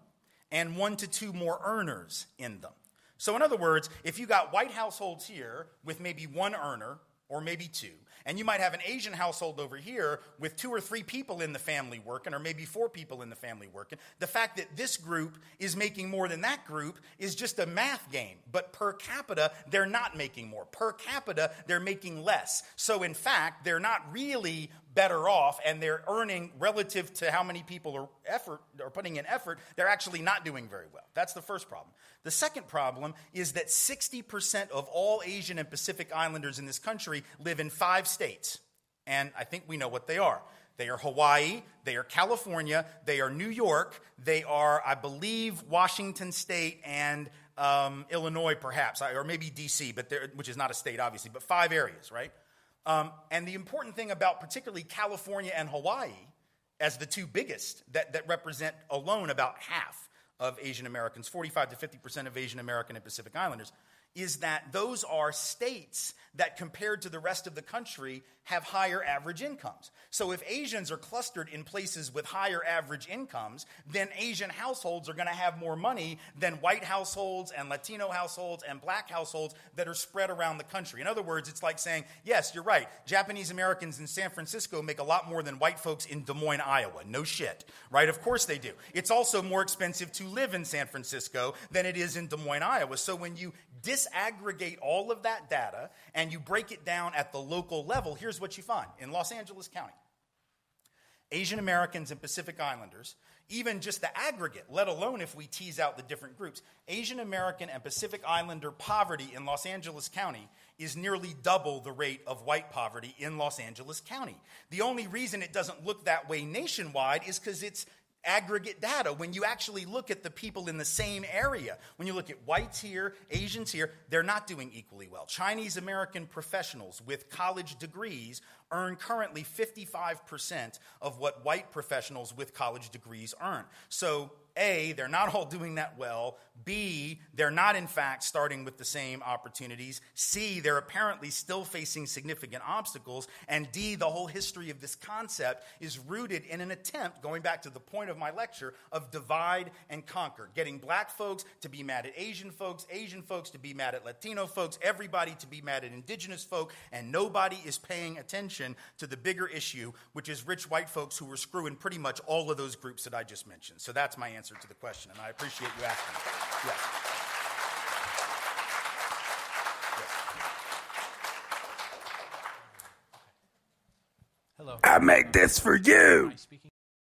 [SPEAKER 4] and 1 to 2 more earners in them. So in other words, if you got white households here with maybe 1 earner or maybe 2, and you might have an Asian household over here with 2 or 3 people in the family working, or maybe 4 people in the family working, the fact that this group is making more than that group is just a math game. But per capita, they're not making more. Per capita, they're making less. So in fact, they're not really better off, and they're earning relative to how many people are putting in effort, they're actually not doing very well. That's the first problem. The second problem is that 60% of all Asian and Pacific Islanders in this country live in 5 states, and I think we know what they are. They are Hawaii, they are California, they are New York, they are, I believe, Washington State and Illinois perhaps, or maybe D.C., which is not a state obviously, but 5 areas, right? And the important thing about particularly California and Hawaii as the 2 biggest that represent alone about half of Asian Americans, 45 to 50% of Asian American and Pacific Islanders, is that those are states that compared to the rest of the country have higher average incomes. So if Asians are clustered in places with higher average incomes, then Asian households are going to have more money than white households and Latino households and black households that are spread around the country. In other words, it's like saying, yes, you're right, Japanese Americans in San Francisco make a lot more than white folks in Des Moines, Iowa. No shit, right? Of course they do. It's also more expensive to live in San Francisco than it is in Des Moines, Iowa. So when you disaggregate all of that data and you break it down at the local level, here's what you find. In Los Angeles County, Asian Americans and Pacific Islanders, even just the aggregate, let alone if we tease out the different groups, Asian American and Pacific Islander poverty in Los Angeles County is nearly double the rate of white poverty in Los Angeles County. The only reason it doesn't look that way nationwide is because it's aggregate data when you actually look at the people in the same area. When you look at whites here, Asians here, they're not doing equally well. Chinese American professionals with college degrees earn currently 55% of what white professionals with college degrees earn. So A, they're not all doing that well. B, they're not in fact starting with the same opportunities. C, they're apparently still facing significant obstacles. And D, the whole history of this concept is rooted in an attempt, going back to the point of my lecture, of divide and conquer. Getting black folks to be mad at Asian folks to be mad at Latino folks, everybody to be mad at indigenous folk, and nobody is paying attention to the bigger issue, which is rich white folks who are screwing pretty much all of those groups that I just mentioned. So that's my answer to the question, and I appreciate you asking. Yes.
[SPEAKER 9] Hello.
[SPEAKER 2] I made this for you.
[SPEAKER 9] Speaking